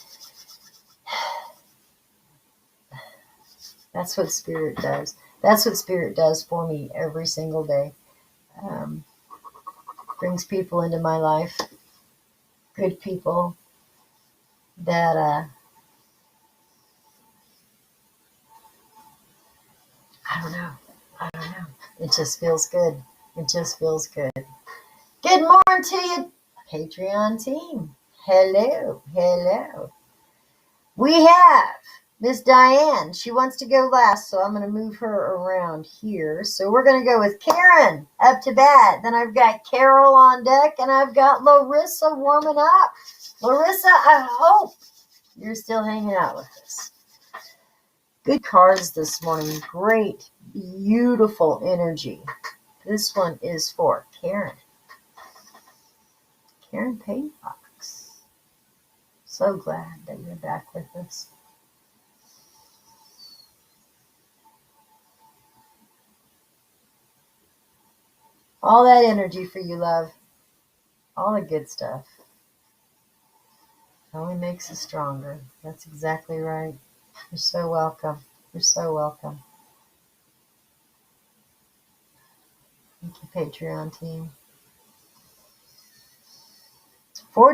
that's what Spirit does. That's what Spirit does for me every single day. Brings people into my life. Good people that I don't know. It just feels good. It just feels good. Good morning to you, Patreon team. Hello. We have Miss Diane. She wants to go last, so I'm going to move her around here. So we're going to go with Karen up to bat. Then I've got Carol on deck, and I've got Larissa warming up. Larissa, I hope you're still hanging out with us. Good cards this morning. Great, beautiful energy. This one is for Karen. Karen Paybox. So glad that you're back with us. All that energy for you, love. All the good stuff. It only makes us stronger. That's exactly right. You're so welcome. You're so welcome. Thank you, Patreon team. For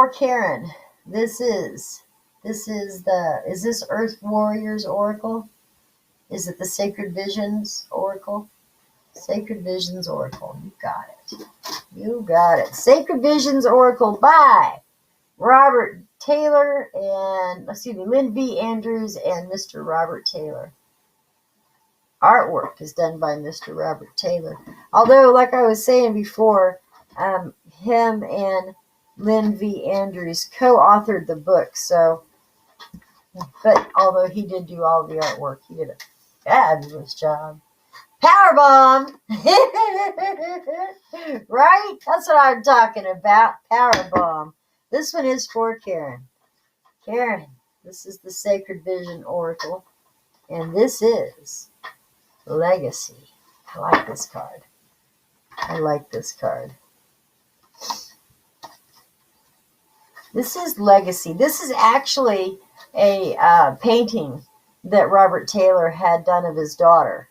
Karen. Is this Earth Warriors Oracle? Is it the Sacred Visions Oracle? Sacred Visions Oracle. You got it. Sacred Visions Oracle by Robert Taylor and, Lynn V. Andrews and Mr. Robert Taylor. Artwork is done by Mr. Robert Taylor. Although, like I was saying before, him and Lynn V. Andrews co-authored the book. But although he did do all the artwork, he did a fabulous job. Powerbomb! Right? That's what I'm talking about. Powerbomb. This one is for Karen. Karen, this is the Sacred Vision Oracle. And this is Legacy. I like this card. This is Legacy. This is actually a painting that Robert Taylor had done of his daughter.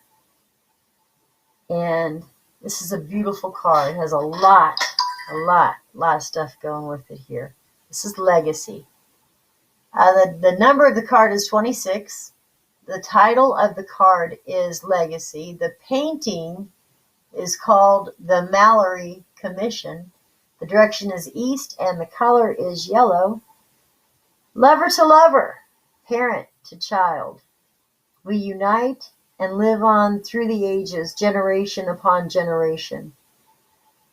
And this is a beautiful card. It has a lot of stuff going with it here. This is Legacy. The number of the card is 26. The title of the card is Legacy. The painting is called the Mallory Commission. The direction is east and the color is yellow. Lover to lover, parent to child. We unite and live on through the ages, generation upon generation.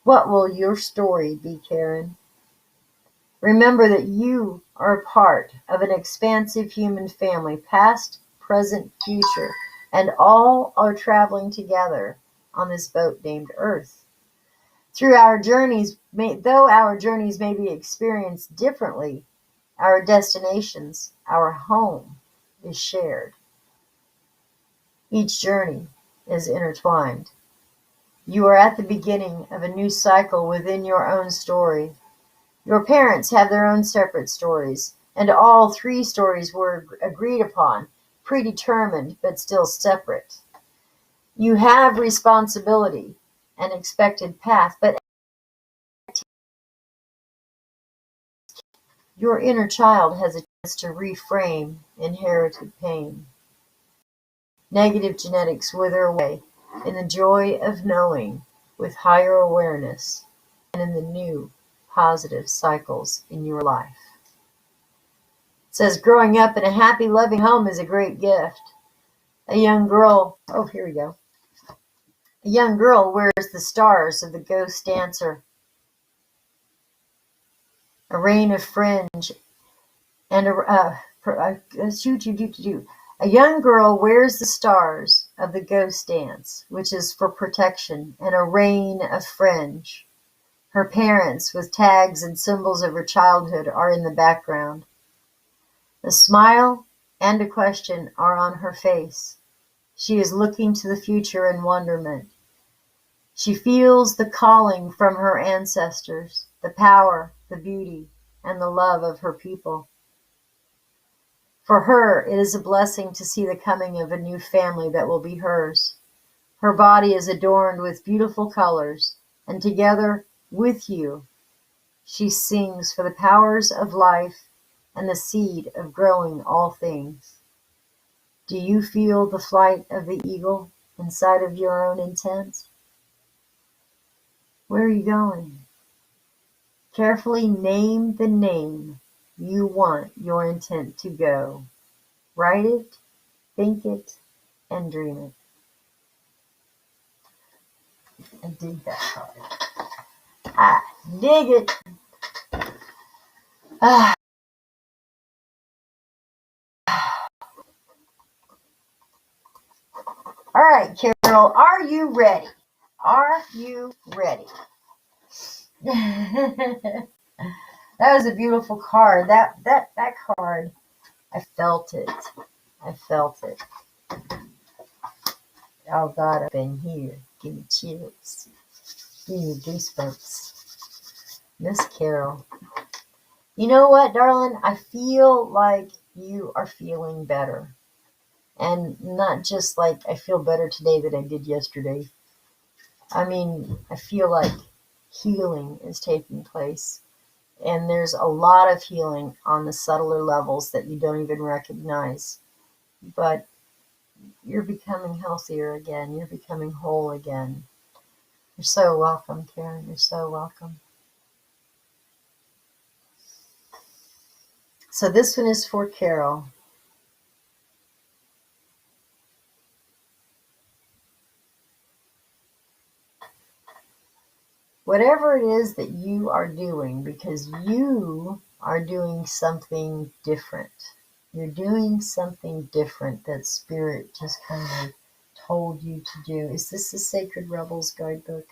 What will your story be, Karen? Remember that you are a part of an expansive human family, past, present, future, and all are traveling together on this boat named Earth. Though our journeys may be experienced differently, our destinations, our home, is shared. Each journey is intertwined. You are at the beginning of a new cycle within your own story. Your parents have their own separate stories, and all three stories were agreed upon, predetermined, but still separate. You have responsibility, an expected path, but your inner child has a chance to reframe inherited pain. Negative genetics wither away in the joy of knowing with higher awareness and in the new positive cycles in your life. It says, growing up in a happy, loving home is a great gift. A young girl wears the stars of the ghost dancer, a rain of fringe, and a young girl wears the stars of the ghost dance, which is for protection, and a rain of fringe. Her parents, with tags and symbols of her childhood, are in the background. A smile and a question are on her face. She is looking to the future in wonderment. She feels the calling from her ancestors, the power, the beauty, and the love of her people. For her, it is a blessing to see the coming of a new family that will be hers. Her body is adorned with beautiful colors, and together with you, she sings for the powers of life and the seed of growing all things. Do you feel the flight of the eagle inside of your own intent? Where are you going? Carefully name the name you want your intent to go. Write it, think it, and dream it. I dig that card. I dig it. Ah. All right, Carol, are you ready? Are you ready? That was a beautiful card. That card, I felt it. I felt it. Oh God, I've been here. Give me chills. Give me goosebumps. Miss Carol. You know what, darling? I feel like you are feeling better. And not just like I feel better today than I did yesterday. I mean, I feel like healing is taking place. And there's a lot of healing on the subtler levels that you don't even recognize. But you're becoming healthier again. You're becoming whole again. You're so welcome, Karen. You're so welcome. So this one is for Carol. Whatever it is that you are doing, because you are doing something different. You're doing something different that Spirit just kind of told you to do. Is this the Sacred Rebels guidebook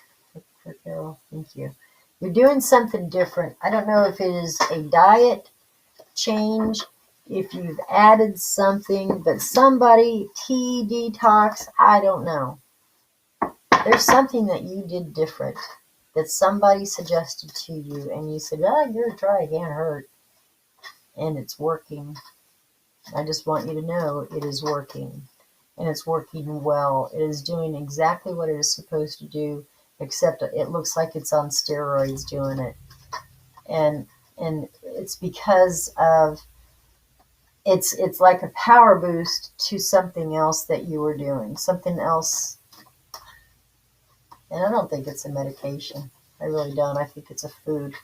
for Carol? Thank you. You're doing something different. I don't know if it is a diet change, if you've added something, but somebody, tea detox, I don't know. There's something that you did different that somebody suggested to you, and you said, you're dry, it can't hurt. And it's working. I just want you to know it is working. And it's working well. It is doing exactly what it is supposed to do, except it looks like it's on steroids doing it. And it's because of it's like a power boost to something else that you were doing, something else. And I don't think it's a medication. I really don't. I think it's a food.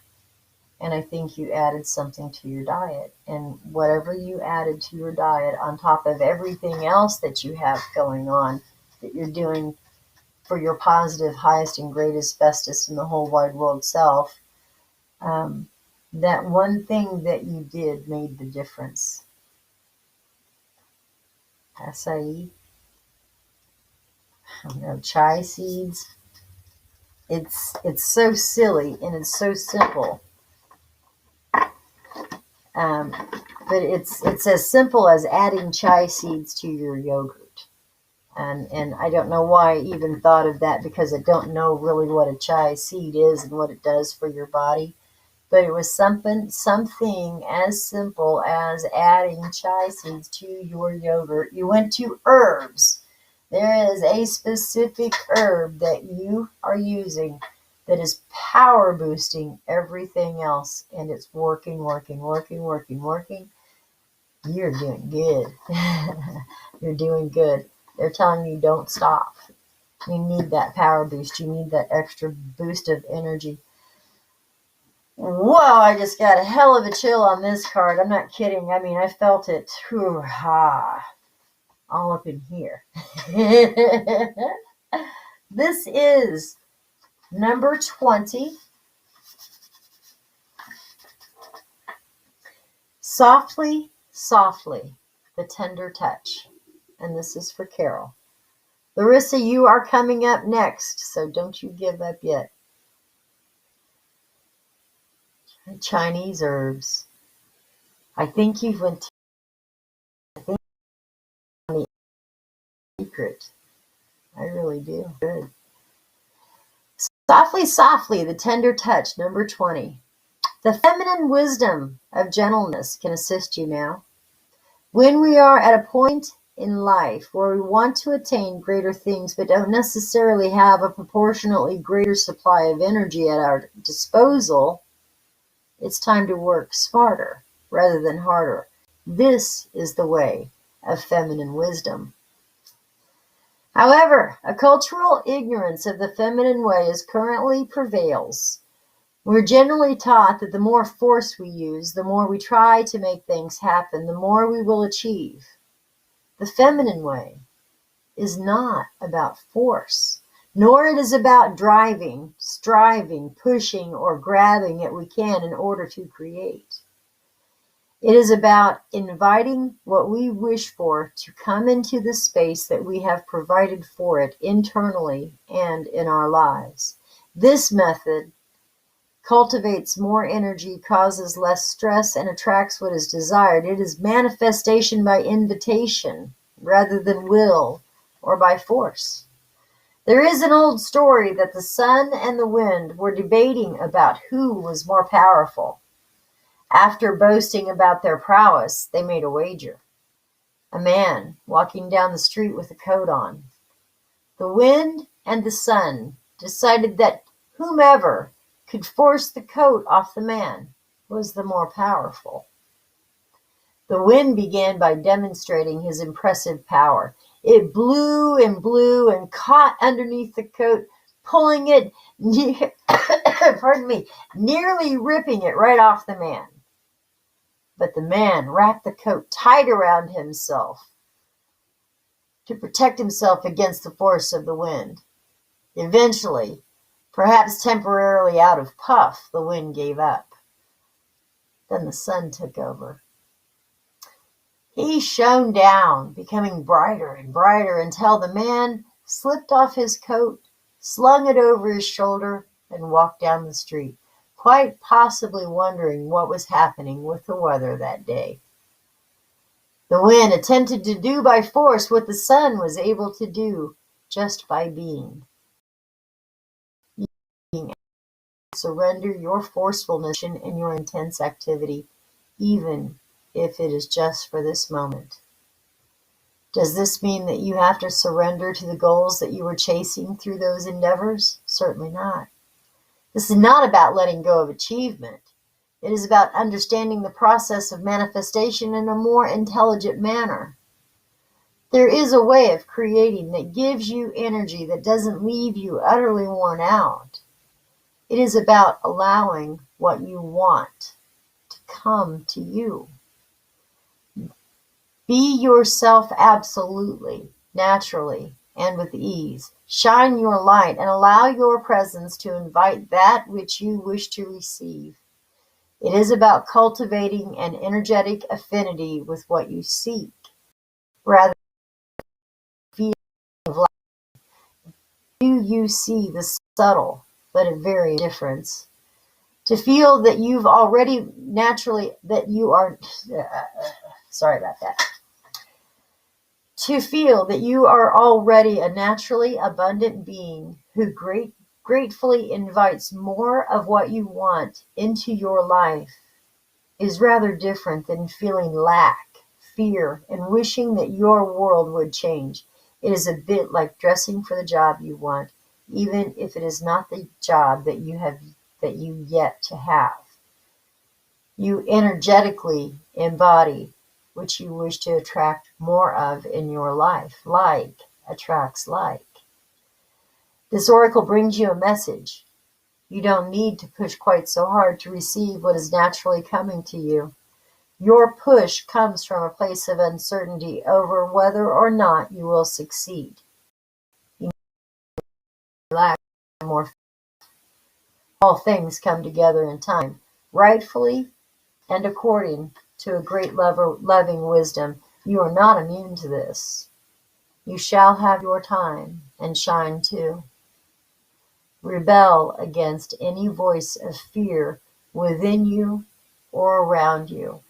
And I think you added something to your diet. And whatever you added to your diet on top of everything else that you have going on, that you're doing for your positive, highest and greatest, bestest in the whole wide world self, that one thing that you did made the difference. Acai, chai seeds. It's so silly and it's so simple. But it's as simple as adding chai seeds to your yogurt. And I don't know why I even thought of that, because I don't know really what a chai seed is and what it does for your body. But it was something as simple as adding chai seeds to your yogurt. You went to herbs. There is a specific herb that you are using that is power boosting everything else, and it's working. You're doing good. You're doing good. They're telling you don't stop. You need that power boost. You need that extra boost of energy. Whoa, I just got a hell of a chill on this card. I'm not kidding. I mean, I felt it all up in here. This is number 20. Softly, softly, the tender touch. And this is for Carol. Larissa, you are coming up next, so don't you give up yet. Chinese herbs. I think you went to the secret. I really do. Good. Softly, softly, the tender touch, number 20. The feminine wisdom of gentleness can assist you now. When we are at a point in life where we want to attain greater things but don't necessarily have a proportionately greater supply of energy at our disposal, it's time to work smarter rather than harder. This is the way of feminine wisdom. However, a cultural ignorance of the feminine way currently prevails. We're generally taught that the more force we use, the more we try to make things happen, the more we will achieve. The feminine way is not about force, nor it is about driving, striving, pushing, or grabbing what we can in order to create. It is about inviting what we wish for to come into the space that we have provided for it internally and in our lives. This method cultivates more energy, causes less stress, and attracts what is desired. It is manifestation by invitation rather than will or by force. There is an old story that the sun and the wind were debating about who was more powerful. After boasting about their prowess, they made a wager. A man walking down the street with a coat on. The wind and the sun decided that whomever could force the coat off the man was the more powerful. The wind began by demonstrating his impressive power. It blew and blew and caught underneath the coat, pulling it, nearly ripping it right off the man. But the man wrapped the coat tight around himself to protect himself against the force of the wind. Eventually, perhaps temporarily out of puff, the wind gave up. Then the sun took over. He shone down, becoming brighter and brighter until the man slipped off his coat, slung it over his shoulder, and walked down the street, quite possibly wondering what was happening with the weather that day. The wind attempted to do by force what the sun was able to do just by being. Surrender your forcefulness and your intense activity, even if it is just for this moment. Does this mean that you have to surrender to the goals that you were chasing through those endeavors? Certainly not. This is not about letting go of achievement. It is about understanding the process of manifestation in a more intelligent manner. There is a way of creating that gives you energy that doesn't leave you utterly worn out. It is about allowing what you want to come to you. Be yourself absolutely, naturally, and with ease. Shine your light and allow your presence to invite that which you wish to receive. It is about cultivating an energetic affinity with what you seek, rather than feeling of lack. Do you see the subtle but a very difference? To feel that you've already naturally, that you are, sorry about that. To feel that you are already a naturally abundant being who gratefully invites more of what you want into your life is rather different than feeling lack, fear, and wishing that your world would change. It is a bit like dressing for the job you want, even if it is not the job that you yet to have. You energetically embody which you wish to attract more of in your life. Like attracts like. This oracle brings you a message. You don't need to push quite so hard to receive what is naturally coming to you. Your push comes from a place of uncertainty over whether or not you will succeed. You relax more. All things come together in time, rightfully and according to a great loving wisdom. You are not immune to this. You shall have your time and shine too. Rebel against any voice of fear within you or around you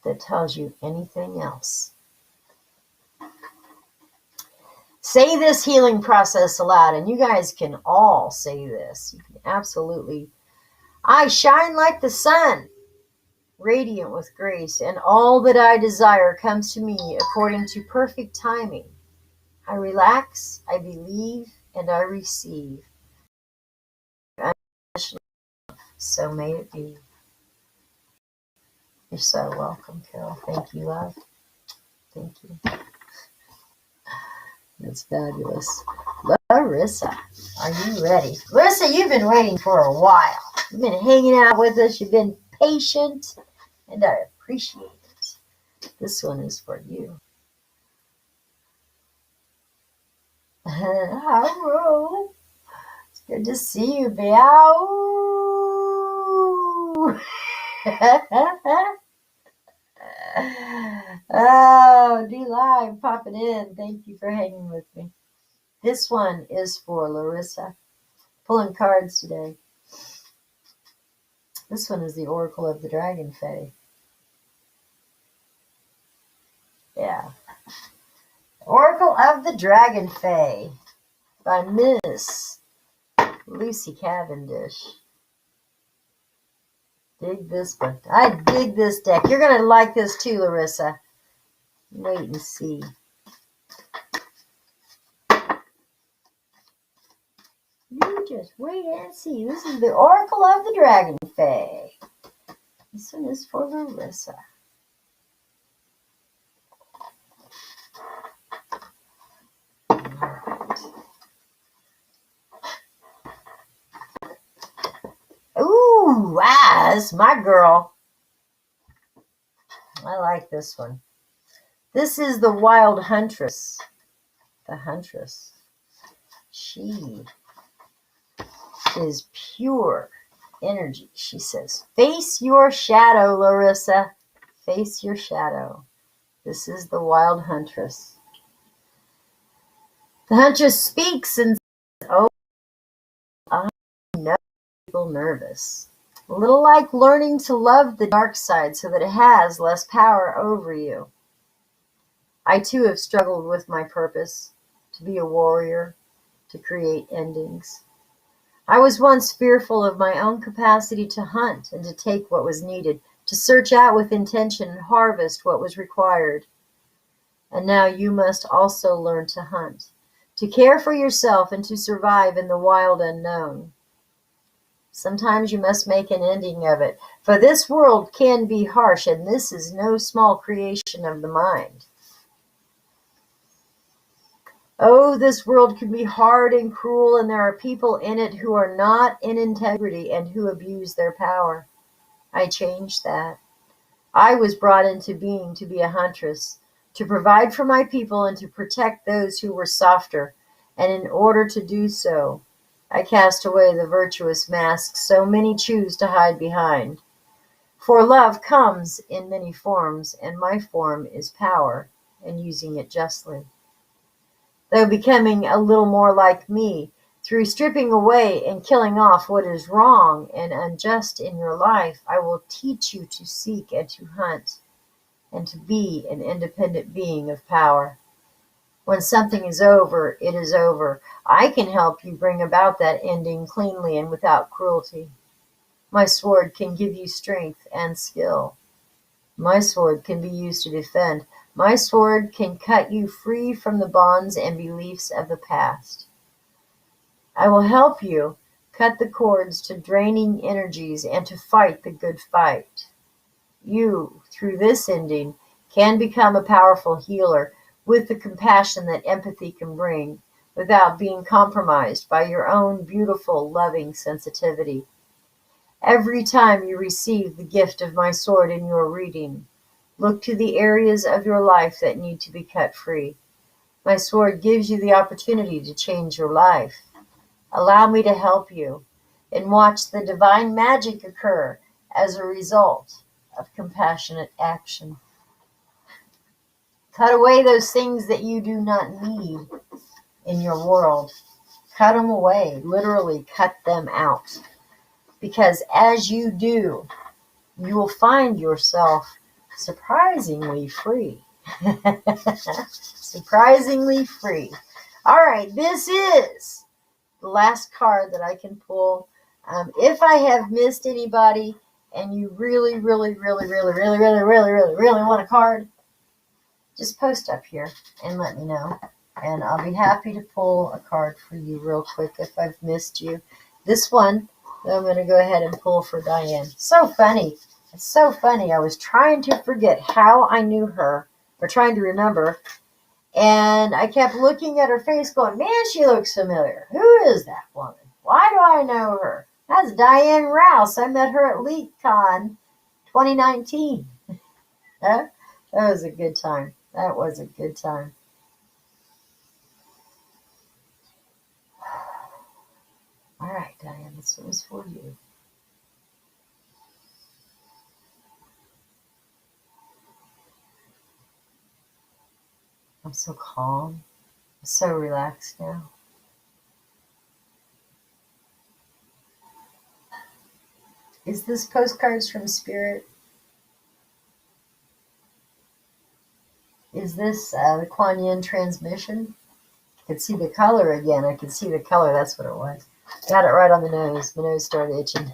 that tells you anything else. Say this healing process aloud, and you guys can all say this. You can absolutely. I shine like the sun, radiant with grace, and all that I desire comes to me according to perfect timing. I relax, I believe, and I receive. So may it be. You're so welcome, Carol. Thank you, love. Thank you. That's fabulous. Larissa, are you ready? Larissa, you've been waiting for a while. You've been hanging out with us. You've been patient, and I appreciate it. This one is for you. Hello. It's good to see you, Meow. Oh, D-Live popping in. Thank you for hanging with me. This one is for Larissa. Pulling cards today. This one is the Oracle of the Dragon Fae. Yeah. Oracle of the Dragon Fae by Miss Lucy Cavendish. Dig this one. I dig this deck. You're going to like this too, Larissa. Wait and see. You just wait and see. This is the Oracle of the Dragon Fae. This one is for Larissa. Ooh, that's my girl. I like this one. This is the Wild Huntress. The Huntress. She is pure energy. She says, face your shadow, Larissa. Face your shadow. This is the Wild Huntress. The Huntress speaks and says, oh, I know people nervous. A little like learning to love the dark side so that it has less power over you. I too have struggled with my purpose, to be a warrior, to create endings. I was once fearful of my own capacity to hunt and to take what was needed, to search out with intention and harvest what was required. And now you must also learn to hunt, to care for yourself and to survive in the wild unknown. Sometimes you must make an ending of it. For this world can be harsh, and this is no small creation of the mind. Oh, this world can be hard and cruel, and there are people in it who are not in integrity and who abuse their power. I changed that. I was brought into being to be a huntress, to provide for my people and to protect those who were softer. And in order to do so, I cast away the virtuous mask so many choose to hide behind. For love comes in many forms, and my form is power, and using it justly. Though becoming a little more like me, through stripping away and killing off what is wrong and unjust in your life, I will teach you to seek and to hunt, and to be an independent being of power. When something is over, it is over. I can help you bring about that ending cleanly and without cruelty. My sword can give you strength and skill. My sword can be used to defend. My sword can cut you free from the bonds and beliefs of the past. I will help you cut the cords to draining energies and to fight the good fight. You, through this ending, can become a powerful healer with the compassion that empathy can bring, without being compromised by your own beautiful, loving sensitivity. Every time you receive the gift of my sword in your reading, look to the areas of your life that need to be cut free. My sword gives you the opportunity to change your life. Allow me to help you, and watch the divine magic occur as a result of compassionate action. Cut away those things that you do not need in your world. Cut them away, literally cut them out. Because as you do, you will find yourself surprisingly free. Surprisingly free. All right, this is the last card that I can pull. If I have missed anybody and you really want a card, just post up here and let me know. And I'll be happy to pull a card for you real quick if I've missed you. This one, I'm going to go ahead and pull for Diane. So funny. It's so funny. I was trying to forget how I knew her, or trying to remember. And I kept looking at her face going, man, she looks familiar. Who is that woman? Why do I know her? That's Diane Rouse. I met her at LeakCon 2019. That was a good time. That was a good time. All right, Diane, this one is for you. I'm so calm. I'm so relaxed now. Is this postcards from Spirit? Is this the Kuan Yin transmission? I could see the color again. I could see the color. That's what it was. Got it right on the nose. My nose started itching.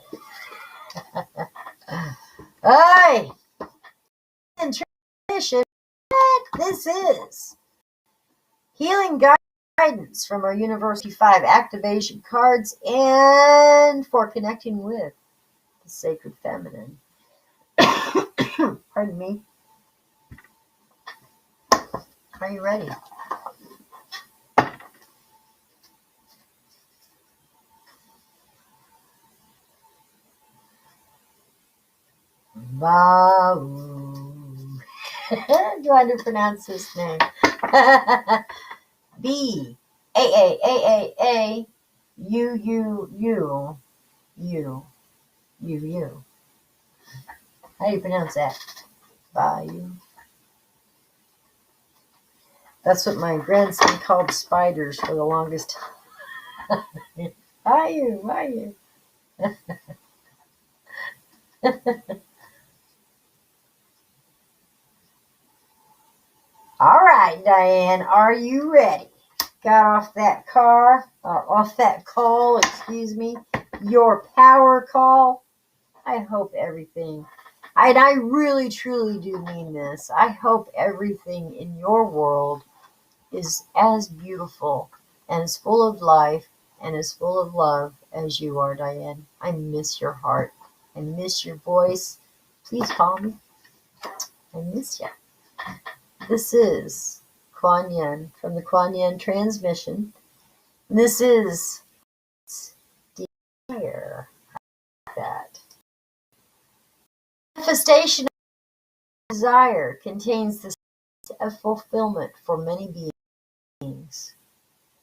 Hey! Transmission. This is healing guidance from our University 5 activation cards and for connecting with the sacred feminine. Pardon me. Are you ready? Bau. Trying to pronounce his name. B A A A A A U U U U U U. How do you pronounce that? Bayou. That's what my grandson called spiders for the longest time. Bayou, Bayou. All right, Diane, are you ready? Got off that call, excuse me, your power call. I hope everything, and I really truly do mean this, I hope everything in your world is as beautiful and as full of life and as full of love as you are, Diane. I miss your heart. I miss your voice. Please call me. I miss you. This is Kuan Yin from the Kuan Yin transmission. This is desire. That manifestation of desire contains the seed of fulfillment for many beings.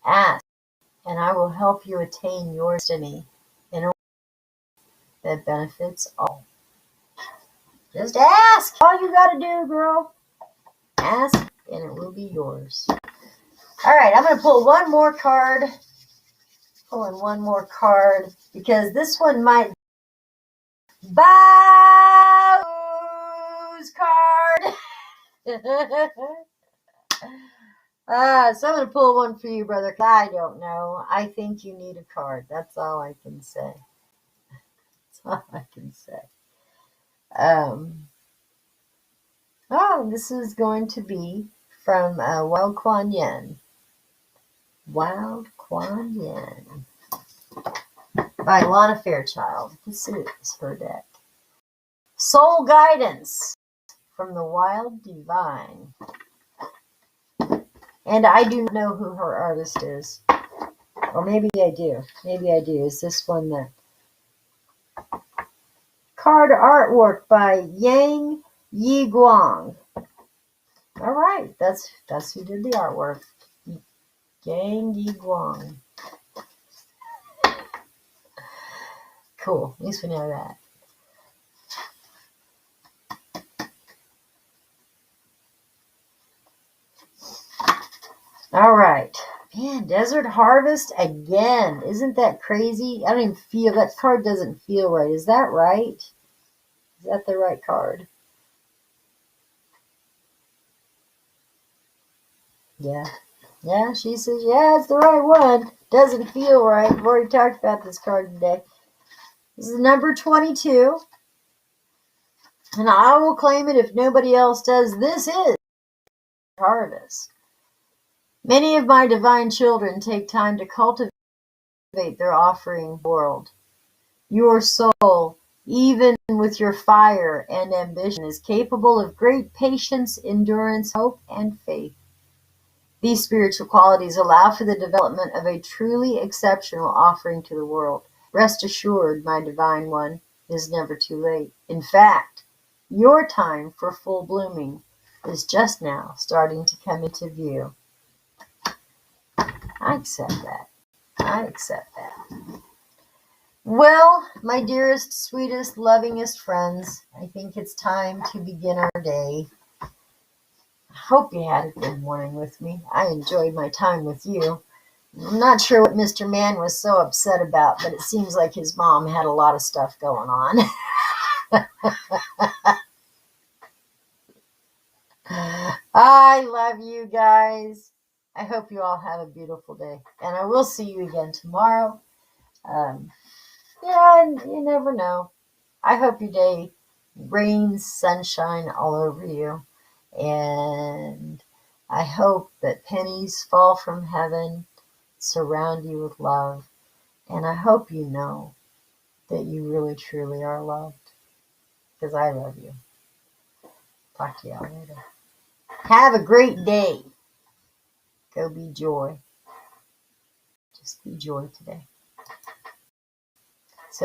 Ask, and I will help you attain your destiny in a way that benefits all. Just ask. All you gotta do, girl. Ask, and it will be yours. All right, I'm gonna pull one more card. Pulling one more card because this one might Bow's card. So I'm going to pull one for you, brother. I don't know. I think you need a card. That's all I can say. That's all I can say. This is going to be from Wild Kuan Yin. Wild Kuan Yin. By Lana Fairchild. This is her deck. Soul Guidance from the Wild Divine. And I do not know who her artist is. Or maybe I do. Maybe I do. Is this one the card artwork by Yang Yi Guang? All right, that's who did the artwork. Yang Yi Guang. Cool. At least we know that. All right. Man, Desert Harvest again. Isn't that crazy? I don't even feel, that card doesn't feel right. Is that right? Is that the right card? Yeah. Yeah, she says, yeah, it's the right one. Doesn't feel right. We've already talked about this card today. This is number 22. And I will claim it if nobody else does. This is Harvest. Many of my divine children take time to cultivate their offering world. Your soul, even with your fire and ambition, is capable of great patience, endurance, hope, and faith. These spiritual qualities allow for the development of a truly exceptional offering to the world. Rest assured, my divine one, it is never too late. In fact, your time for full blooming is just now starting to come into view. I accept that. I accept that. Well, my dearest, sweetest, lovingest friends, I think it's time to begin our day. I hope you had a good morning with me. I enjoyed my time with you. I'm not sure what Mr. Man was so upset about, but it seems like his mom had a lot of stuff going on. I love you guys. I hope you all have a beautiful day. And I will see you again tomorrow. Yeah, and you never know. I hope your day rains sunshine all over you. And I hope that pennies fall from heaven, surround you with love. And I hope you know that you really, truly are loved. Because I love you. Talk to y'all later. Have a great day. Go be joy. Just be joy today.